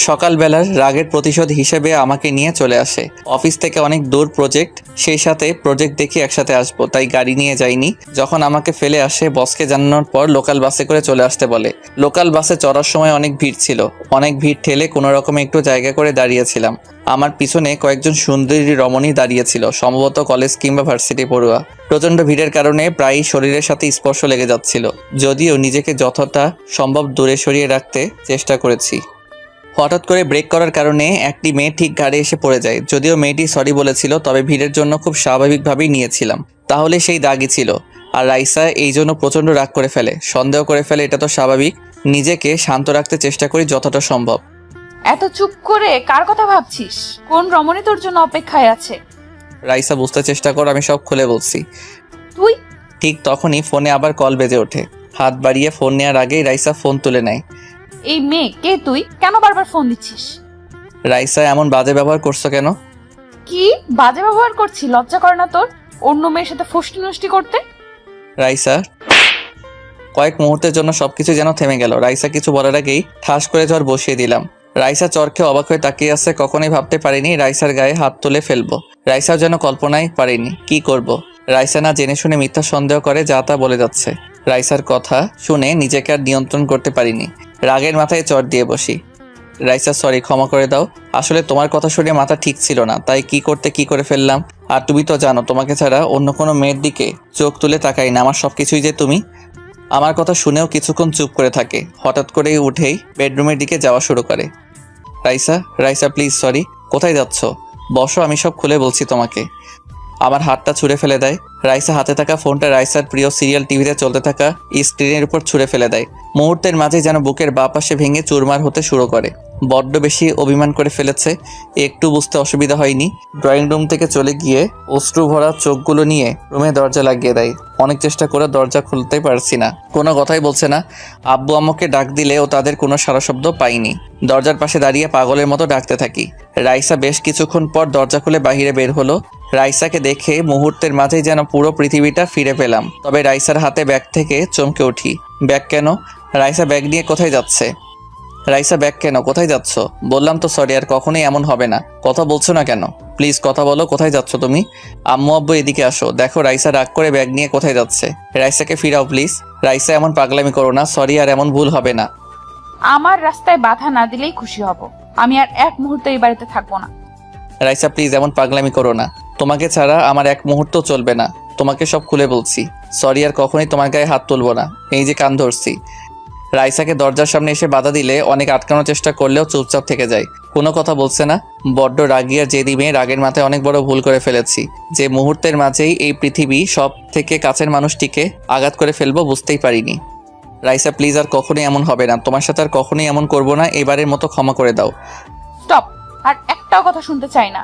[SPEAKER 2] সকালবেলার রাগের প্রতিশোধ হিসেবে আমাকে নিয়ে চলে আসে। অফিস থেকে অনেক দূর প্রজেক্ট, সেই সাথে প্রজেক্ট দেখি একসাথে আসবো, তাই গাড়ি নিয়ে যাইনি। যখন আমাকে ফেলে আসে বসকে জানানোর পর লোকাল বাসে করে চলে আসতে বলে। লোকাল বাসে চড়ার সময় অনেক ভিড় ছিল, অনেক ভিড় ঠেলে কোনো রকমে একটু জায়গা করে দাঁড়িয়েছিলাম। আমার পিছনে কয়েকজন সুন্দরী রমণী দাঁড়িয়েছিল, সম্ভবত কলেজ কিংবা ভার্সিটি পড়ুয়া। প্রচণ্ড ভিড়ের কারণে প্রায়ই শরীরের সাথে স্পর্শ লেগে যাচ্ছিল, যদিও নিজেকে যতটা সম্ভব দূরে সরিয়ে রাখতে চেষ্টা করেছি। হঠাৎ করে ব্রেক করার কারণে একটি মেয়ে ঠিক ঘাড়ে এসে পড়ে যায়। যদিও মেয়েটি সরি বলেছিল, তবে ভিড়ের জন্য খুব স্বাভাবিকভাবেই নিয়েছিলাম। তাহলে সেই দাগই ছিল। আর রাইসা এই জন্য প্রচণ্ড রাগ করে ফেলে, সন্দেহ করে ফেলে, এটা তো স্বাভাবিক। নিজেকে শান্ত রাখতে চেষ্টা করি যতটা সম্ভব।
[SPEAKER 1] এত চুপ করে কার কথা ভাবছিস? কোন রমণী তোর জন্য অপেক্ষায় আছে?
[SPEAKER 2] রাইসা বুঝতে চেষ্টা কর, আমি সব খুলে বলছি।
[SPEAKER 1] তুই?
[SPEAKER 2] ঠিক তখনই ফোনে আবার কল বেজে ওঠে। হাত বাড়িয়ে ফোন নেওয়ার আগেই রাইসা ফোন তুলে নেয়।
[SPEAKER 1] এই মেয়ে কে? তুই কেন বারবার ফোন দিচ্ছিস?
[SPEAKER 2] রাইসা এমন বাজে ব্যবহার করছো কেন?
[SPEAKER 1] কি বাজে ব্যবহার করছি? লজ্জা করে না তোর অন্য মেয়ের সাথে ফুষ্টি নষ্টি করতে?
[SPEAKER 2] রাইসা কয়েক মুহূর্তের জন্য সবকিছু যেন থেমে গেল। রাইসা কিছু বলার আগেই ঠাস করে জ্বর বসিয়ে দিলাম। রাইসা চরকে অবাক হয়ে তাকিয়ে আছে। কখনোই ভাবতে পারিনি রাইসার গায়ে হাত তুলে ফেলবো। রাইসাও যেন কল্পনাই পারিনি কি করব। রাইসা না জেনে শুনে মিথ্যা সন্দেহ করে যা তা বলে যাচ্ছে। রাইসার কথা শুনে নিজেকে আর নিয়ন্ত্রণ করতে পারিনি, রাগের মাথায় চর দিয়ে বসি। রাইসা সরি, ক্ষমা করে দাও। আসলে তোমার কথা শুনে মাথা ঠিক ছিল না, তাই কি করে ফেললাম। আর তুমি তো জানো তোমাকে ছাড়া অন্য কোনো মেয়ের দিকে চোখ তুলে তাকাই না। আমার সবকিছুই যে তুমি। আমার কথা শুনেও কিছুক্ষণ চুপ করে থাকে। হঠাৎ করে উঠেই বেডরুমের দিকে যাওয়া শুরু করে। Raisa please sorry. কোথায় যাচ্ছ? বসো, আমি সব খুলে বলছি তোমাকে। আমার হাতটা ছুঁড়ে ফেলে দেয়। রাইসা হাতে থাকা ফোনটা রাইসার প্রিয় সিরিয়াল টিভিতে চলতে থাকা স্ক্রিনের উপর ছুঁড়ে ফেলে দেয়। মুহূর্তের মাঝে যেন বুকের বাঁ পাশে ভেঙে চুরমার হতে শুরু করে। বড্ড বেশি অভিমান করে ফেলেছে, একটু বুঝতে অসুবিধা হয়নি। ড্রয়িং রুম থেকে চলে গিয়ে অশ্রু ভরা চোখগুলো নিয়ে রুমে দরজা লাগিয়ে দেয়। অনেক চেষ্টা করে দরজা খুলতেই পারছি না, কোনো কথাই বলছে না। আব্বু আম্মুকে ডাক দিলেও তাদের কোনো সাড়া শব্দ পাইনি। দরজার পাশে দাঁড়িয়ে পাগলের মতো ডাকতে থাকি। রাইসা বেশ কিছুক্ষণ পর দরজা খুলে বাইরে বের হলো। রাইসাকে দেখে মুহূর্তের মাঝেই যেন পুরো পৃথিবীটা ফিরে পেলাম। তবে রাইসার হাতে ব্যাগ থেকে চমকে উঠি। ব্যাগ কেন? রাইসা ব্যাগ নিয়ে কোথায় যাচ্ছে? রাইসা ব্যাগ কেন, কোথায় যাচ্ছ? বললাম তো সরি, আর কখনোই এমন হবে না। কথা বলছো না কেন? প্লিজ কথা বলো, কোথায় যাচ্ছ তুমি? আম্মু আব্বু এদিকে আসো, দেখো রাইসা রাগ করে ব্যাগ নিয়ে কোথায় যাচ্ছে। রাইসাকে ফিরাও প্লিজ। রাইসা এমন পাগলামি করো না, সরি, আর এমন ভুল হবে না।
[SPEAKER 1] আমার রাস্তায় বাধা না দিলেই খুশি হব। আমি আর এক মুহূর্ত এই বাড়িতে থাকবো না।
[SPEAKER 2] রাইসা প্লিজ এমন পাগলামি করো না, তোমাকে ছাড়া আমার এক মুহূর্ত চলবে না। তোমাকে সব খুলে বলছি, সরি, আর কখনোই তোমার গায়ে হাত তুলবো না। এই যে কান ধরছি। রাইসাকে দরজার সামনে এসে বাধা দিলে অনেক আটকানোর চেষ্টা করলেও চুপচাপ থেকে যায়, কোনো কথা বলছে না। বড্ড রাগী আর জেদি মেয়ে, রাগের মাথায় অনেক বড় ভুল করে ফেলেছি। যে মুহূর্তের মাঝেই এই পৃথিবী সব থেকে কাছের মানুষটিকে আঘাত করে ফেলবো বুঝতেই পারিনি। রাইসা প্লিজ আর কখনোই এমন হবে না, তোমার সাথে আর কখনোই এমন করবো না, এবারের মতো ক্ষমা করে দাও।
[SPEAKER 1] স্টপ। আর একটাও কথা শুনতে চাই না,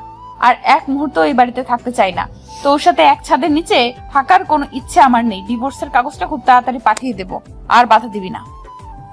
[SPEAKER 1] আর এক মুহূর্ত এই বাড়িতে থাকতে চাই না। তোর সাথে এক ছাদের নিচে থাকার কোনো ইচ্ছে আমার নেই। ডিভোর্সের কাগজটা খুব তাড়াতাড়ি পাঠিয়ে দেবো, আর বাধা দিবি না।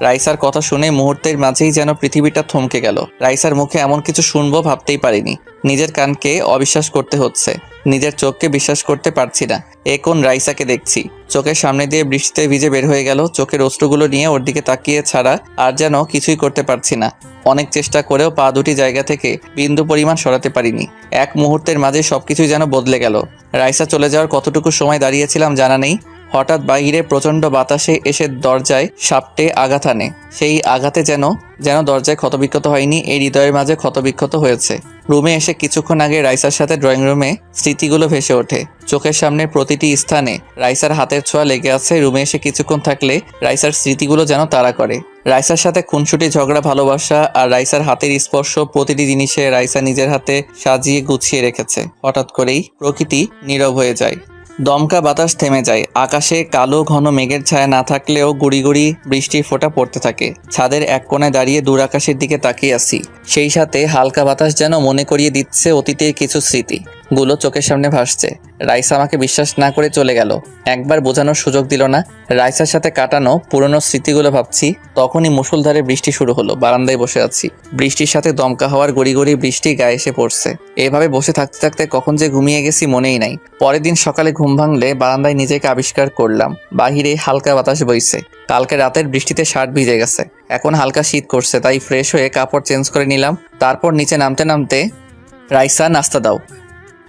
[SPEAKER 2] রাইসার কথা শুনে মুহূর্তের মাঝেই যেন পৃথিবীটা থমকে গেল। রাইসার মুখে এমন কিছু শুনবো ভাবতেই পারিনি। নিজের কানকে অবিশ্বাস করতে হচ্ছে, নিজের চোখকে বিশ্বাস করতে পারছি না। এ কোন রাইসাকে দেখছি? চোখের সামনে দিয়ে বৃষ্টিতে ভিজে বের হয়ে গেল। চোখের অশ্রুগুলো নিয়ে ওর দিকে তাকিয়ে ছাড়া আর যেন কিছুই করতে পারছি না। অনেক চেষ্টা করেও পা দুটি জায়গা থেকে বিন্দু পরিমাণ সরাতে পারিনি। এক মুহূর্তের মাঝে সবকিছুই যেন বদলে গেল। রাইসা চলে যাওয়ার কতটুকু সময় দাঁড়িয়েছিলাম জানা নেই। হঠাৎ বাইরে প্রচণ্ড বাতাসে এসে দরজায় সাপটে আঘাত আনে। সেই আঘাতে যেন দরজায় ক্ষতবিক্ষত হয়নি, এই হৃদয়ের মাঝে ক্ষতবিক্ষত হয়েছে। রুমে এসে কিছুক্ষণ আগে রাইসার সাথে ড্রয়িং রুমে স্মৃতিগুলো ভেসে ওঠে। চোখের সামনে প্রতিটি স্থানে রাইসার হাতের ছোঁয়া লেগে আছে। রুমে এসে কিছুক্ষণ থাকলে রাইসার স্মৃতিগুলো যেন তাড়া করে। রাইসার সাথে খুনসুটি, ঝগড়া, ভালোবাসা আর রাইসার হাতের স্পর্শ, প্রতিটি জিনিসে রাইসা নিজের হাতে সাজিয়ে গুছিয়ে রেখেছে। হঠাৎ করেই প্রকৃতি নীরব হয়ে যায়। দমকা বাতাস থেমে যায়। আকাশে কালো ঘন মেঘের ছায়া না থাকলেও গুড়ি গুড়ি বৃষ্টির ফোঁটা পড়তে থাকে। ছাদের এক কোণায় দাঁড়িয়ে দূর আকাশের দিকে তাকিয়ে আছি। সেই সাথে হালকা বাতাস যেন মনে করিয়ে দিচ্ছে অতীতের কিছু স্মৃতিগুলো চোখের সামনে ভাসছে। রাইসা আমাকে বিশ্বাস না করে চলে গেল, একবার বোঝানোর সুযোগ দিল না। রাইসার সাথে কাটানো পুরনো স্মৃতিগুলো ভাবছি। তখনই মুষলধারে বৃষ্টি শুরু হলো। বারান্দায় বসে আছি, বৃষ্টির সাথে দমকা হওয়ার গড়ি গড়ি বৃষ্টি গায়ে এসে পড়ছে। এভাবে বসে থাকতে থাকতে কখন যে ঘুমিয়ে গেছি মনেই নাই। পরের দিন সকালে ঘুম ভাঙলে বারান্দায় নিজেকে আবিষ্কার করলাম, বাহিরে হালকা বাতাস বইছে। কালকে রাতের বৃষ্টিতে শার্ট ভিজে গেছে, এখন হালকা শীত করছে, তাই ফ্রেশ হয়ে কাপড় চেঞ্জ করে নিলাম। তারপর নিচে নামতে নামতে, রাইসা নাস্তা দাও।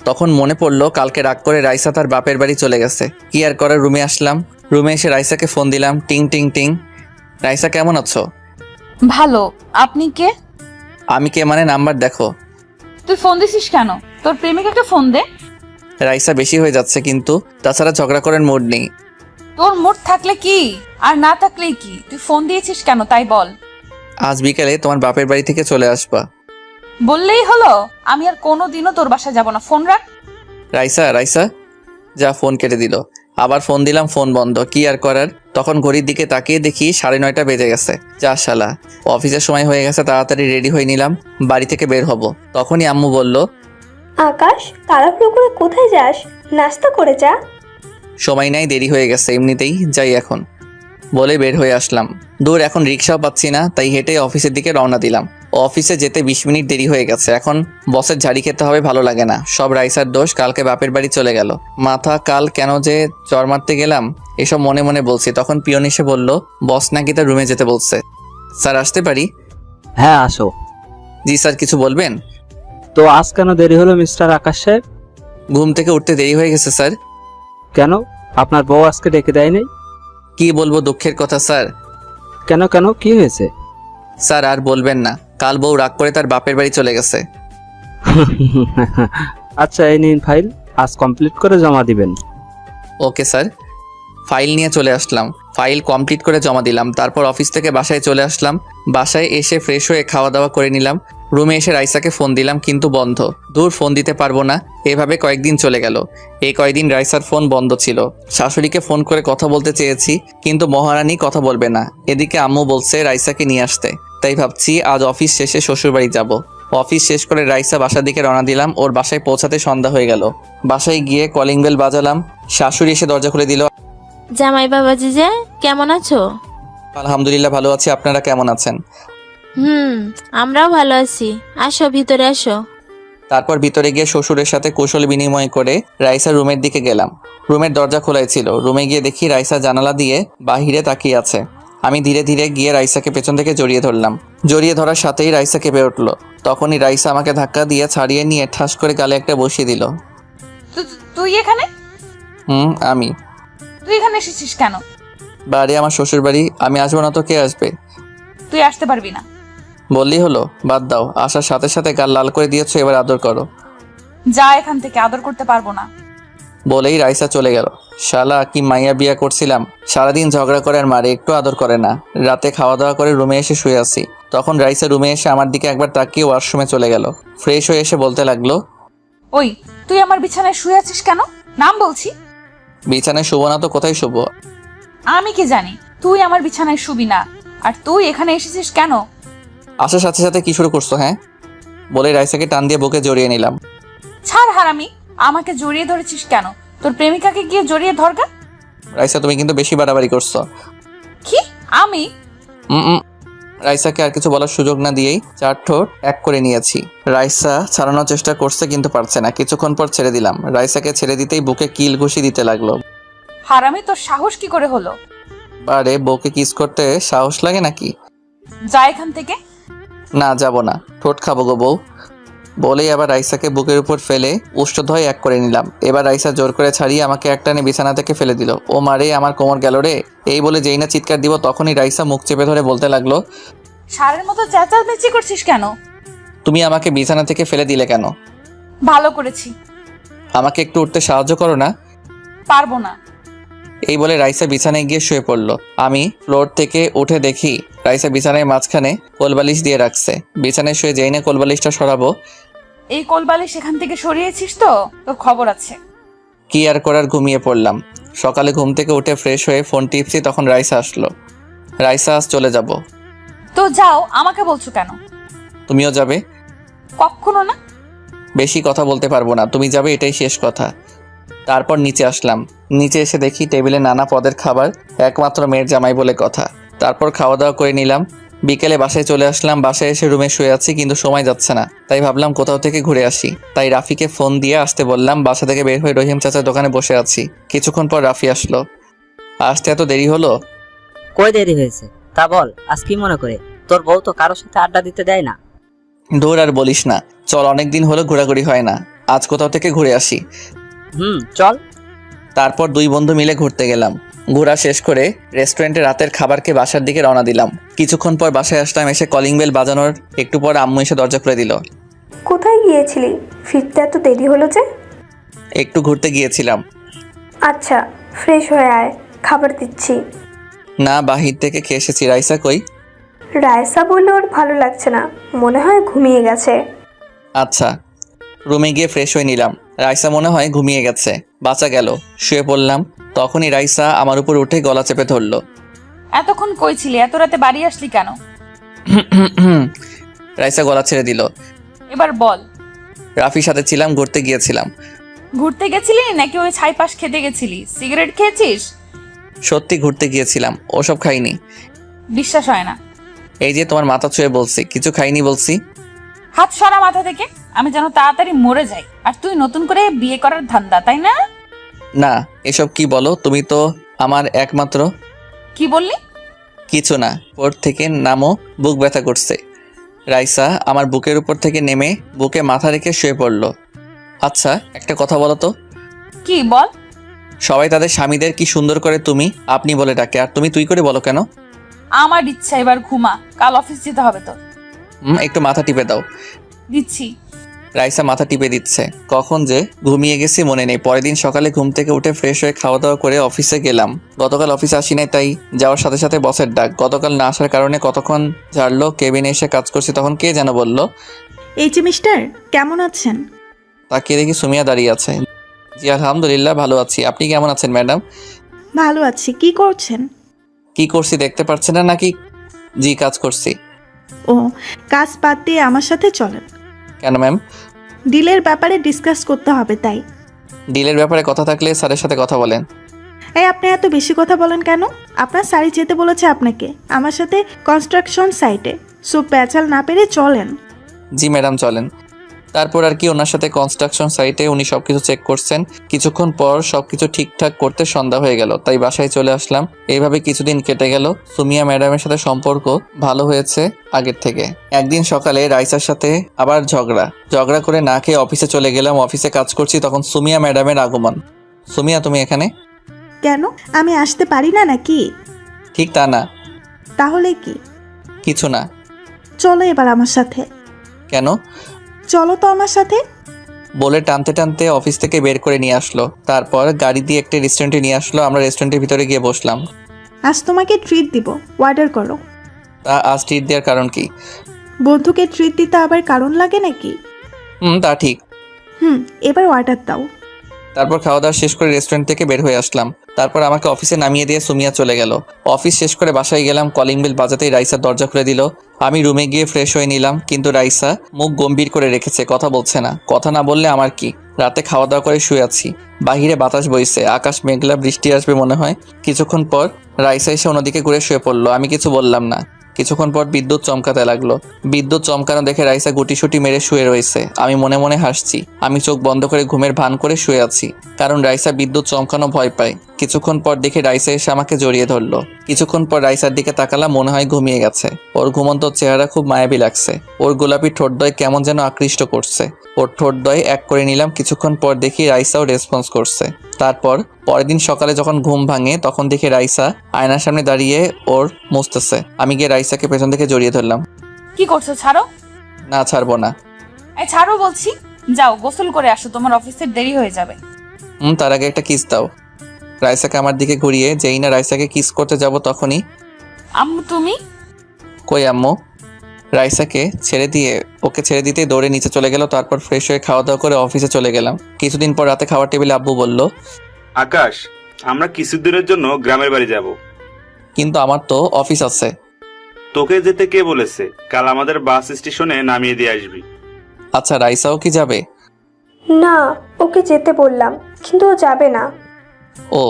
[SPEAKER 2] তখন মনে পড়লো কালকে রাগ করে রাইসা তার বাপের বাড়ি চলে গেছে। কি আর করার, রুমে আসলাম। রুমে এসে রাইসাকে ফোন দিলাম। টিং টিং টিং। রাইসা কেমন আছো?
[SPEAKER 1] ভালো। আপনি কে?
[SPEAKER 2] আমি কে মানে নাম্বার দেখো।
[SPEAKER 1] তুই ফোন দিছিস কেন? তোর প্রেমিকাকে ফোন দে।
[SPEAKER 2] রাইসা বেশি হয়ে যাচ্ছে কিন্তু, তাছাড়া ঝগড়া করার মুড নেই।
[SPEAKER 1] তোর মুড থাকলে কি আর না থাকলেই কি, তুই ফোন দিয়েছিস কেন তাই বল।
[SPEAKER 2] আজ বিকেলে তোমার বাপের বাড়ি থেকে চলে আসবা।
[SPEAKER 1] বললেই হলো, আমি আর কোনোদিনও তোর বাসায় যাব না। ফোন রাখ।
[SPEAKER 2] রাইসা যা, ফোন কেটে দিল। আবার ফোন দিলাম, ফোন বন্ধ। কি আর করার, তখন ঘড়ির দিকে তাকিয়ে দেখি 9:30 বেজে গেছে। যা শালা, অফিসের সময় হয়ে গেছে। তাড়াতাড়ি রেডি হয়ে নিলাম, বাড়ি থেকে বের হব। তখনই আম্মু বলল,
[SPEAKER 10] আকাশ, তাড়াহুড়ো করে কোথায় যাস? নাস্তা করে যা।
[SPEAKER 2] সময় নাই, দেরি হয়ে গেছে, এমনিতেই যাই এখন বলে বের হয়ে আসলাম। দূর, এখন রিক্সাও পাচ্ছি না, তাই হেঁটে অফিসের দিকে রওনা দিলাম। অফিসে যেতে 20 মিনিট দেরি হয়ে গেছে। এখন বসের ঝাড়ি খেতে হবে, ভালো লাগে না। সব রাইসার দোষ, কালকে বাপের বাড়ি চলে গেল। মাথা কাল কেন যে চর মারতে গেলাম এসব মনে মনে বলছি। তখন পিয়ন এসে বলল, বস নাকি তার রুমে যেতে বলছে। স্যার আসতে পারি?
[SPEAKER 9] হ্যাঁ আসো।
[SPEAKER 2] জি স্যার, কিছু বলবেন?
[SPEAKER 9] তো আজ কেন দেরি হলো মিস্টার আকাশ সাহেব?
[SPEAKER 2] ঘুম থেকে উঠতে দেরি হয়ে গেছে স্যার।
[SPEAKER 9] কেন, আপনার বউ আজকে ডেকে দেয়নি?
[SPEAKER 2] কি বলবো, দুঃখের কথা স্যার।
[SPEAKER 9] কেন কি হয়েছে?
[SPEAKER 2] স্যার আর বলবেন না, কাল বউ রাগ করে তার বাপের বাড়ি চলে গেছে।
[SPEAKER 9] আচ্ছা, এই নিন ফাইল, আজ কমপ্লিট করে জমা দিবেন।
[SPEAKER 2] Okay sir. ফাইল নিয়ে চলে আসলাম, ফাইল কমপ্লিট করে জমা দিলাম। তারপর অফিস থেকে বাসায় চলে আসলাম। বাসায় এসে ফ্রেশ হয়ে খাওয়া দাওয়া করে নিলাম। রুমে এসে রাইসাকে ফোন দিলাম কিন্তু বন্ধ। দূর, ফোন দিতে পারবো না। এভাবে কয়েকদিন চলে গেল। এই কয়েকদিন রাইসার ফোন বন্ধ ছিল। শাশুড়িকে ফোন করে কথা বলতে চেয়েছি কিন্তু মহারানী কথা বলবে না। এদিকে আম্মু বলছে রাইসাকে নিয়ে আসতে। তাই ভাবছি আজ অফিস শেষে শ্বশুরবাড়ি যাব। অফিস শেষ করে রাইসা বাসার দিকে রওনা দিলাম। ওর বাসায় পৌঁছাতে সন্ধ্যা হয়ে গেল। বাসায় গিয়ে কলিং বেল বাজালাম। শাশুড়ি এসে দরজা খুলে দিল।
[SPEAKER 11] জামাই বাবাজি যে কেমন আছো?
[SPEAKER 2] আলহামদুলিল্লাহ ভালো আছি, আপনারা কেমন আছেন?
[SPEAKER 11] আমরাও ভালো আছি, আসো ভিতরে আসো।
[SPEAKER 2] তারপর ভিতরে গিয়ে শ্বশুরের সাথে কৌশল বিনিময় করে রাইসার রুমের দিকে গেলাম। রুমের দরজা খোলাই ছিল। রুমে গিয়ে দেখি রাইসা জানালা দিয়ে বাহিরে তাকিয়ে আছে। আমি ধীরে ধীরে গিয়ে রাইসাকে পেছন থেকে জড়িয়ে ধরলাম। জড়িয়ে ধরার সাথেই রাইসা কেঁপে উঠলো। তখনই রাইসা আমাকে ধাক্কা দিয়ে ছাড়িয়ে নিয়ে ঠাস করে গালে একটা বসিয়ে দিল।
[SPEAKER 1] তুই এখানে?
[SPEAKER 2] আমি।
[SPEAKER 1] তুই এখানে এসেছিস কেন?
[SPEAKER 2] বাড়ি আমার শ্বশুর বাড়ি, আমি আসবো না তো কে আসবে?
[SPEAKER 1] তুই আসতে পারবি না।
[SPEAKER 2] বললি হলো, বাদ দাও। আসার সাথে সাথে গাল লাল করে দিয়েছো, এবার আদর করো।
[SPEAKER 1] যা এখান থেকে, আদর করতে পারবো না।
[SPEAKER 2] বলেই রাইসা চলে গেল। শালা কি মাইয়া বিয়া করছিলাম, সারাদিন ঝগড়া করে আর মারে, একটু আদর করে না। রাতে খাওয়া দাওয়া করে রুমে এসে শুয়ে আছি। তখন রাইসা রুমে এসে আমার দিকে একবার তাকিয়ে ওয়াশরুমে চলে গেল। ফ্রেশ হয়ে এসে বলতে লাগলো,
[SPEAKER 1] ওই তুই আমার বিছানায় শুয়ে আছিস কেন? নাম বলছি।
[SPEAKER 2] বিছানায় শুবো না তো কোথায় শুবো?
[SPEAKER 1] আমি কি জানি তুই আমার বিছানায় শুবি না। আর তুই এখানে এসেছিস কেন?
[SPEAKER 2] আসার সাথে সাথে কি শুরু করছো হ্যাঁ? বলে রাইসাকে টান দিয়ে বুকে জড়িয়ে নিলাম।
[SPEAKER 1] ছাড় হারামি, আমাকে জড়িয়ে ধরেছিস কেন? তোর প্রেমিকাকে গিয়ে জড়িয়ে ধরগা।
[SPEAKER 2] রাইসা তুমি কিন্তু বেশি বাড়াবাড়ি করছো।
[SPEAKER 1] কি? আমি?
[SPEAKER 2] রাইসাকে আর কিছু বলার সুযোগ না দিয়েই চার ঠোঁট এক করে নিয়েছি। রাইসা ছাড়ানোর চেষ্টা করছে কিন্তু পারছে না। কিছুক্ষণ পর ছেড়ে দিলাম। রাইসাকে ছেড়ে দিতেই বুকে কিল ঘুষি দিতে লাগলো।
[SPEAKER 1] হারামি, তোর সাহস কি করে হলো?
[SPEAKER 2] আরে বউকে কিস করতে সাহস লাগে নাকি?
[SPEAKER 1] যা এখান থেকে।
[SPEAKER 2] না যাব না, ঠোঁট খাবো গো বউ। বলেই আবার রাইসাকে বুকের উপর ফেলে উষ্ঠধয় এক করে নিলাম। এবার রাইসা জোর করে ছাড়িয়ে আমাকে একটানে বিছানা থেকে ফেলে দিল। ও মারে, আমার কোমর গেল রে। এই বলে যেই না চিৎকার দিব তখনই রাইসা মুখ চেপে ধরে বলতে লাগলো,
[SPEAKER 1] সারের মতো চেঁচামেচি করছিস কেন?
[SPEAKER 2] তুমি আমাকে বিছানা থেকে ফেলে দিলে কেন?
[SPEAKER 1] ভালো করেছি।
[SPEAKER 2] আমাকে একটু উঠতে সাহায্য করো না।
[SPEAKER 1] পারবো না।
[SPEAKER 2] এই বলে রাইসা বিছানায় গিয়ে শুয়ে পড়লো। আমি ফ্লোর থেকে উঠে দেখি রাইসা বিছানায় মাঝখানে কোলবালিশ দিয়ে রাখছে। বিছানায় শুয়ে যেই না কোলবালিশটা সরাবো,
[SPEAKER 1] এই কোলবালিশ এখান থেকে সরিয়েছিস তো তোর খবর আছে।
[SPEAKER 2] কি আর করার, ঘুমিয়ে পড়লাম। সকালে ঘুম থেকে উঠে ফ্রেশ হয়ে ফোন টিপছি, তখন রাইসা আসলো। রাইসা আজ চলে যাব।
[SPEAKER 1] তো যাও, আমাকে বলছো কেন?
[SPEAKER 2] তুমিও যাবে?
[SPEAKER 1] কখনো না।
[SPEAKER 2] বেশি কথা বলতে পারবো না, তুমি যাবে এটাই শেষ কথা। তারপর নিচে আসলাম। নিচে এসে দেখি টেবিলে নানা পদের খাবার, একমাত্র মেয়ের জামাই বলে কথা। তারপর খাওয়া দাওয়া করে নিলাম। বিকেলে বাসায় চলে আসলাম। বাসায় এসে রুমে শুয়ে আছি কিন্তু সময় যাচ্ছে না। তাই ভাবলাম কোথাও থেকে ঘুরে আসি। তাই রাফিকে ফোন দিয়ে আসতে বললাম। বাসা থেকে বের হয়ে রহিম চাচার দোকানে বসে আছি। কিছুক্ষণ পর রাফি আসলো। আসতে এত দেরি হলো?
[SPEAKER 12] কই দেরি হয়েছে তা বল, আজ কি মনে করে? তোর বউ তো কারোর সাথে আড্ডা দিতে দেয় না।
[SPEAKER 2] দূর, আর বলিস না। চল, অনেকদিন হলো ঘোরাঘুরি হয় না, আজ কোথাও থেকে ঘুরে আসি।
[SPEAKER 12] চল।
[SPEAKER 2] তারপর দুই বন্ধু মিলে ঘুরতে গেলাম। ঘোরা শেষ করে রেস্টুরেন্টে রাতের খাবার খেয়ে বাসার দিকে রওনা দিলাম। কিছুক্ষণ পর বাসায় আসলাম। এসে কলিং বেল বাজানোর একটু পর আম্মু এসে দরজা খুলে দিল।
[SPEAKER 10] কোথায় গিয়েছিলি? ফিরতে এত দেরি হলো যে?
[SPEAKER 2] একটু ঘুরতে গিয়েছিলাম।
[SPEAKER 10] আচ্ছা, ফ্রেশ হয়ে আয়, খাবার দিচ্ছি।
[SPEAKER 2] না, বাহির থেকে খেয়ে এসেছি। রাইসা কই?
[SPEAKER 10] রায়সা বললে ওর ভালো লাগছে না, মনে হয় ঘুমিয়ে গেছে।
[SPEAKER 2] আচ্ছা। রুমে গিয়ে ফ্রেশ হয়ে নিলাম। রাইসা মনে হয় ঘুমিয়ে গেছে। বাঁচা গেল। শুয়ে পড়লাম। তখনই রাইসা আমার উপর উঠে গলা চেপে ধরলো।
[SPEAKER 1] এতক্ষণ কই ছিলি? এত রাতে বাড়ি আসলি কেন?
[SPEAKER 2] রাইসা গলা ছেড়ে দিল।
[SPEAKER 1] এবার বল।
[SPEAKER 2] রাফির সাথে ছিলাম, ঘুরতে গিয়েছিলাম।
[SPEAKER 1] ঘুরতে গেছিলি নাকি ওই ছাই পাশ খেতে গেছিলি? সিগারেট খেয়েছিস?
[SPEAKER 2] সত্যি ঘুরতে গিয়েছিলাম, ওসব খাইনি।
[SPEAKER 1] বিশ্বাস হয় না।
[SPEAKER 2] এই যে তোমার মাথা ছুঁয়ে বলছি, কিছু খাইনি বলছি।
[SPEAKER 1] হাত সরা মাথা থেকে, আমি যেন তাড়াতাড়ি মরে যাই। আর তুই নতুন করে বিয়ে করার ধান্দা, তাই না?
[SPEAKER 2] না, এসব কি বলো? তুমি তো আমার একমাত্র।
[SPEAKER 1] কি বললি?
[SPEAKER 2] কিছু না। ওর থেকে নামও, বুক ব্যথা করছে। রাইসা আমার বুকের উপর থেকে নেমে বুকে মাথা রেখে শুয়ে পড়লো। আচ্ছা, একটা কথা বলো তো।
[SPEAKER 1] কি বল?
[SPEAKER 2] সবাই তাদের স্বামীদের কি সুন্দর করে তুমি আপনি বলে ডাকে, আর তুমি তুই করে বলো কেন?
[SPEAKER 1] আমার ইচ্ছা, এবার ঘুমা, কাল অফিস যেতে হবে তো।
[SPEAKER 2] একটু মাথা টিপে দাও।
[SPEAKER 1] দিচ্ছি।
[SPEAKER 2] রাইসা মাথা টিপে দিচ্ছে। কখন যে ঘুমিয়ে গেছি মনে নেই। পরের দিন সকালে ঘুম থেকে উঠে ফ্রেশ হয়ে খাওয়া দাওয়া করে অফিসে গেলাম। গতকাল অফিসে আসি নাই, তাই যাওয়ার সাথে সাথে বসের ডাক। গতকাল না আসার কারণে কতক্ষণ ঝাড়লো। কেবিনে এসে কাজ করছি, তখন কে যেন বলল
[SPEAKER 6] এই যে মিস্টার, কেমন আছেন?
[SPEAKER 2] তাকিয়ে দেখি সুমিয়া দাঁড়িয়ে আছে। জি আলহামদুলিল্লাহ ভালো আছি, আপনি কেমন আছেন ম্যাডাম?
[SPEAKER 6] ভালো আছি। কি করছেন?
[SPEAKER 2] কি করছি দেখতে পাচ্ছেন না নাকি? জি কাজ করছি।
[SPEAKER 6] ও, কাজ বাদ দিয়ে আমার সাথে চলেন।
[SPEAKER 2] কেন ম্যাম?
[SPEAKER 6] ডিলের ব্যাপারে ডিসকাস করতে হবে তাই।
[SPEAKER 2] ডিলের ব্যাপারে কথা থাকলে স্যারের সাথে কথা বলেন।
[SPEAKER 6] এই আপনি এত বেশি কথা বলেন কেন? আপনার স্যারই যেতে বলেছে আপনাকে আমার সাথে কনস্ট্রাকশন সাইটে। সো প্যাচাল না পেরে চলেন।
[SPEAKER 2] জি ম্যাডাম চলেন। তারপর আর কি ওনার সাথে কনস্ট্রাকশন সাইটে উনি সবকিছু চেক করছেন। কিছুক্ষণ পর সবকিছু ঠিকঠাক করতে সন্ধ্যা হয়ে গেল, তাই বাসায় চলে আসলাম। এইভাবে কিছুদিন কেটে গেল। সুমিয়া ম্যাডামের সাথে সম্পর্ক ভালো হয়েছে আগের থেকে। একদিন সকালে রাইসার সাথে আবার ঝগড়া করে না খেয়ে অফিসে চলে গেলাম। অফিসে কাজ করছি, তখন সুমিয়া ম্যাডামের আগমন। সুমিয়া তুমি এখানে?
[SPEAKER 6] কেন, আমি আসতে পারি না নাকি?
[SPEAKER 2] ঠিক তা না।
[SPEAKER 6] তাহলে কি?
[SPEAKER 2] কিছু না।
[SPEAKER 6] চলো এবার আমার সাথে।
[SPEAKER 2] কেন?
[SPEAKER 6] চলো তো আমার সাথে।
[SPEAKER 2] বলে টানতে টানতে অফিস থেকে বের করে নিয়ে আসলো। তারপর গাড়ি দিয়ে একটা রেস্টুরেন্টে নিয়ে আসলো। আমরা রেস্টুরেন্টের ভিতরে গিয়ে বসলাম।
[SPEAKER 6] আজ তোমাকে ট্রিট দিব, অর্ডার করো।
[SPEAKER 2] তা আজ ট্রিট দেওয়ার কারণ কি?
[SPEAKER 6] বন্ধুকে ট্রিট দিতে আবার কারণ লাগে নাকি?
[SPEAKER 2] তা ঠিক।
[SPEAKER 6] এবার অর্ডার দাও।
[SPEAKER 2] তারপর খাওয়া দাওয়া শেষ করে রেস্টুরেন্ট থেকে বের হয়ে আসলাম। তারপর আমাকে অফিসে নামিয়ে দিয়ে সুমিয়া চলে গেল। অফিস শেষ করে বাসায় গেলাম। কলিং বেল বাজাতেই রাইসা দরজা খুলে দিল। আমি রুমে গিয়ে ফ্রেশ হয়ে নিলাম, কিন্তু রাইসা মুখ গম্ভীর করে রেখেছে, কথা বলছে না। কথা না বললে আমার কি? রাতে খাওয়া দাওয়া করে শুয়ে আছি, বাহিরে বাতাস বইছে, আকাশ মেঘলা, বৃষ্টি আসবে মনে হয়। কিছুক্ষণ পর রাইসা এসে অন্যদিকে ঘুরে শুয়ে পড়লো। আমি কিছু বললাম না। কিছুক্ষণ পর বিদ্যুৎ চমকাতে লাগলো। বিদ্যুৎ চমকানো দেখে রাইসা গুটিসুটি মেরে শুয়ে রয়েছে। আমি মনে মনে হাসছি। আমি চোখ বন্ধ করে ঘুমের ভান করে শুয়ে আছি, কারণ রাইসা বিদ্যুৎ চমকানো ভয় পায়। কিছুক্ষণ পর দেখে রাইসা এসে আমাকে জড়িয়ে ধরলো। কিছুক্ষণ পর রাইসার দিকে তাকালাম, মনে হয় ঘুমিয়ে গেছে। ওর ঘুমন্ত চেহারা খুব মায়াবী লাগছে। ওর গোলাপি ঠোঁটদ্বয় কেমন যেন আকৃষ্ট করছে। ওর ঠোঁটদ্বয় এক করে নিলাম। কিছুক্ষণ পর দেখি রাইসাও রেসপন্স করছে। তারপর পরের দিন সকালে যখন ঘুম ভাঙে, তখন দেখি রাইসা আয়নার সামনে দাঁড়িয়ে ওর মুছতেছে। আমি গিয়ে রাইসাকে পেছন থেকে জড়িয়ে ধরলাম।
[SPEAKER 1] কি করছো? ছাড়ো।
[SPEAKER 2] না ছাড়বো না।
[SPEAKER 1] এই ছাড়ো বলছি। যাও গোসল করে আসো, তোমার অফিসের দেরি হয়ে যাবে।
[SPEAKER 2] তার আগে একটা কিস দাও। রাইসাকে আমার দিকে ঘুরিয়ে যেই না রাইসাকে কিস করতে যাব, তখনই
[SPEAKER 1] আম্মু তুমি?
[SPEAKER 2] কই আম্মু? রাইসাকে ওকে ছেড়ে দিতে দৌড়ে নিচে চলে গেল। তারপর ফ্রেশ হয়ে খাওয়া দাওয়া করে অফিসে চলে গেলাম। কিছুদিন পর রাতে খাওয়ার টেবিলে আব্বু বলল,
[SPEAKER 4] আকাশ, আমরা কিছুদিনের জন্য গ্রামের বাড়ি যাব।
[SPEAKER 2] কিন্তু আমার তো অফিস আছে।
[SPEAKER 4] তোকে যেতে কে বলেছে? কাল আমাদের বাস স্টেশনে নামিয়ে দিয়ে আসবি।
[SPEAKER 2] আচ্ছা রাইসাও কি যাবে?
[SPEAKER 10] না, ওকে যেতে বললাম, কিন্তু ও যাবে না।
[SPEAKER 2] ও।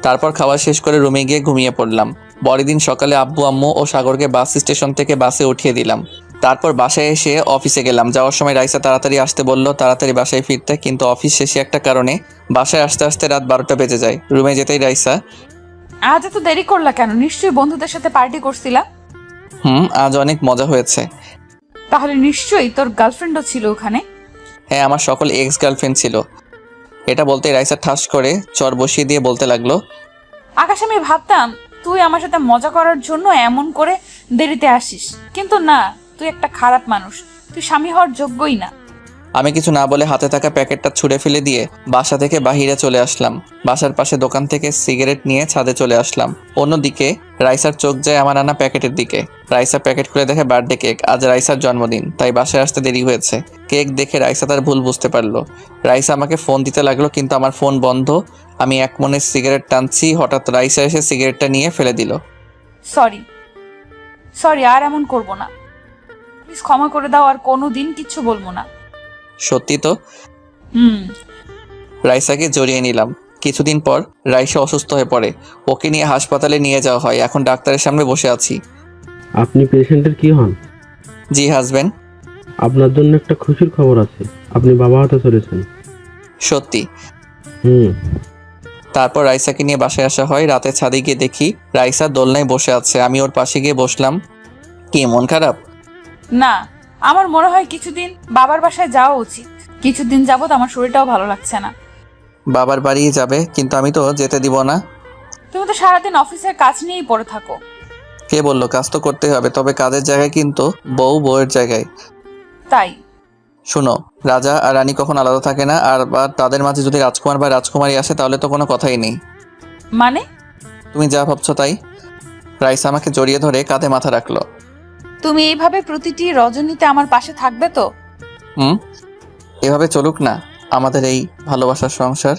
[SPEAKER 2] তারপর খাওয়া শেষ করে রুমে গিয়ে ঘুমিয়ে পড়লাম। পরের দিন সকালে আব্বু আম্মু ও সাগরকে বাস স্টেশন থেকে বাসে উঠিয়ে দিলাম। তারপর বাসায় এসে অফিসে গেলাম। যাওয়ার সময় রাইসা তাড়াতাড়ি আসতে বলল, তাড়াতাড়ি বাসায় ফিরতে, কিন্তু অফিস শেষে একটা কারণে বাসায় আসতে আসতে রাত 12টা বেজে যায়। রুমে যেতেই রাইসা,
[SPEAKER 1] আজ এত দেরি করলা কেন? নিশ্চয়ই বন্ধুদের সাথে পার্টি করছিলা।
[SPEAKER 2] আজ অনেক মজা হয়েছে।
[SPEAKER 1] তাহলে নিশ্চয়ই তোর গার্লফ্রেন্ডও ছিল ওখানে।
[SPEAKER 2] হ্যাঁ, আমার সকল এক্স গার্লফ্রেন্ড ছিল। এটা বলতে রাইসা ঠাস করে চর বসিয়ে দিয়ে বলতে লাগলো,
[SPEAKER 1] আকাশ, আমি ভাবতাম তুই আমার সাথে মজা করার জন্য এমন করে দেরিতে আসিস, কিন্তু না, তুই একটা খারাপ মানুষ। তুই স্বামী হওয়ার যোগ্যই না।
[SPEAKER 2] আমি কিছু না বলে হাতে থাকা প্যাকেটটা ছুঁড়ে ফেলে দিয়ে বাসা থেকে বাহিরে চলে আসলাম। বাসার পাশে দোকান থেকে সিগারেট নিয়ে ছাদে চলে আসলাম। অন্যদিকে রাইসার চোখ যায় আমার আনা প্যাকেটের দিকে। রাইসা প্যাকেট খুলে দেখে বার্থডে কেক। আজ রাইসার জন্মদিন, তাই বাসায় আসতে দেরি হয়েছে। কেক দেখে রাইসা তার ভুল বুঝতে পারলো। রাইসা আমাকে ফোন দিতে লাগলো, কিন্তু আমার ফোন বন্ধ। আমি এক মনে সিগারেট টানছি, হঠাৎ রাইসা এসে সিগারেটটা নিয়ে ফেলে দিল।
[SPEAKER 1] সরি, আর এমন করব না। প্লিজ ক্ষমা করে দাও, আর কোনোদিন কিচ্ছু বলবো না।
[SPEAKER 2] সত্যি তো? রাইসাকে জড়িয়ে নিলাম। কিছুদিন পর রাইসা অসুস্থ হয়ে পড়ে। ওকে নিয়ে হাসপাতালে নিয়ে যাওয়া হয়। এখন ডাক্তারের সামনে বসে আছি।
[SPEAKER 13] আপনি পেশেন্টের কি হন?
[SPEAKER 2] জি হাজবেন্ড।
[SPEAKER 13] আপনার জন্য একটা খুশির খবর আছে, আপনি বাবা হতে চলেছেন।
[SPEAKER 2] সত্যি? তারপর রাইসাকে নিয়ে বাসায় আসা হয়। রাতে ছাদে গিয়ে দেখি রাইসা দোলনায় বসে আছে। আমি ওর পাশে গিয়ে বসলাম। কি মন খারাপ?
[SPEAKER 1] না, আমার মনে হয় কিছুদিন বাবার বাসায় যাওয়া উচিত। কিছুদিন যাবত আমার শরীরটাও ভালো লাগছে না।
[SPEAKER 2] বাবার বাড়ি যাবে, কিন্তু আমি তো যেতে দিব না।
[SPEAKER 1] তুমি তো সারাদিন অফিসের কাজ নিয়েই পড়ে থাকো।
[SPEAKER 2] কে বললো? কাজ তো করতে হবে, তবে কাজের জায়গায় কিন্তু বউয়ের জায়গায়।
[SPEAKER 1] তাই
[SPEAKER 2] শোনো, রাজা আর রানী কখন আলাদা থাকে না, আর তাদের মাঝে যদি রাজকুমার বা রাজকুমারী আসে তাহলে তো কোনো কথাই নেই।
[SPEAKER 1] মানে?
[SPEAKER 2] তুমি যা ভাবছো তাই। রাইসা আমাকে জড়িয়ে ধরে কাঁধে মাথা রাখলো।
[SPEAKER 1] তুমি এইভাবে প্রতিটি রজনীতে আমার পাশে থাকবে তো?
[SPEAKER 2] এভাবে চলুক না আমাদের এই ভালোবাসার সংসার।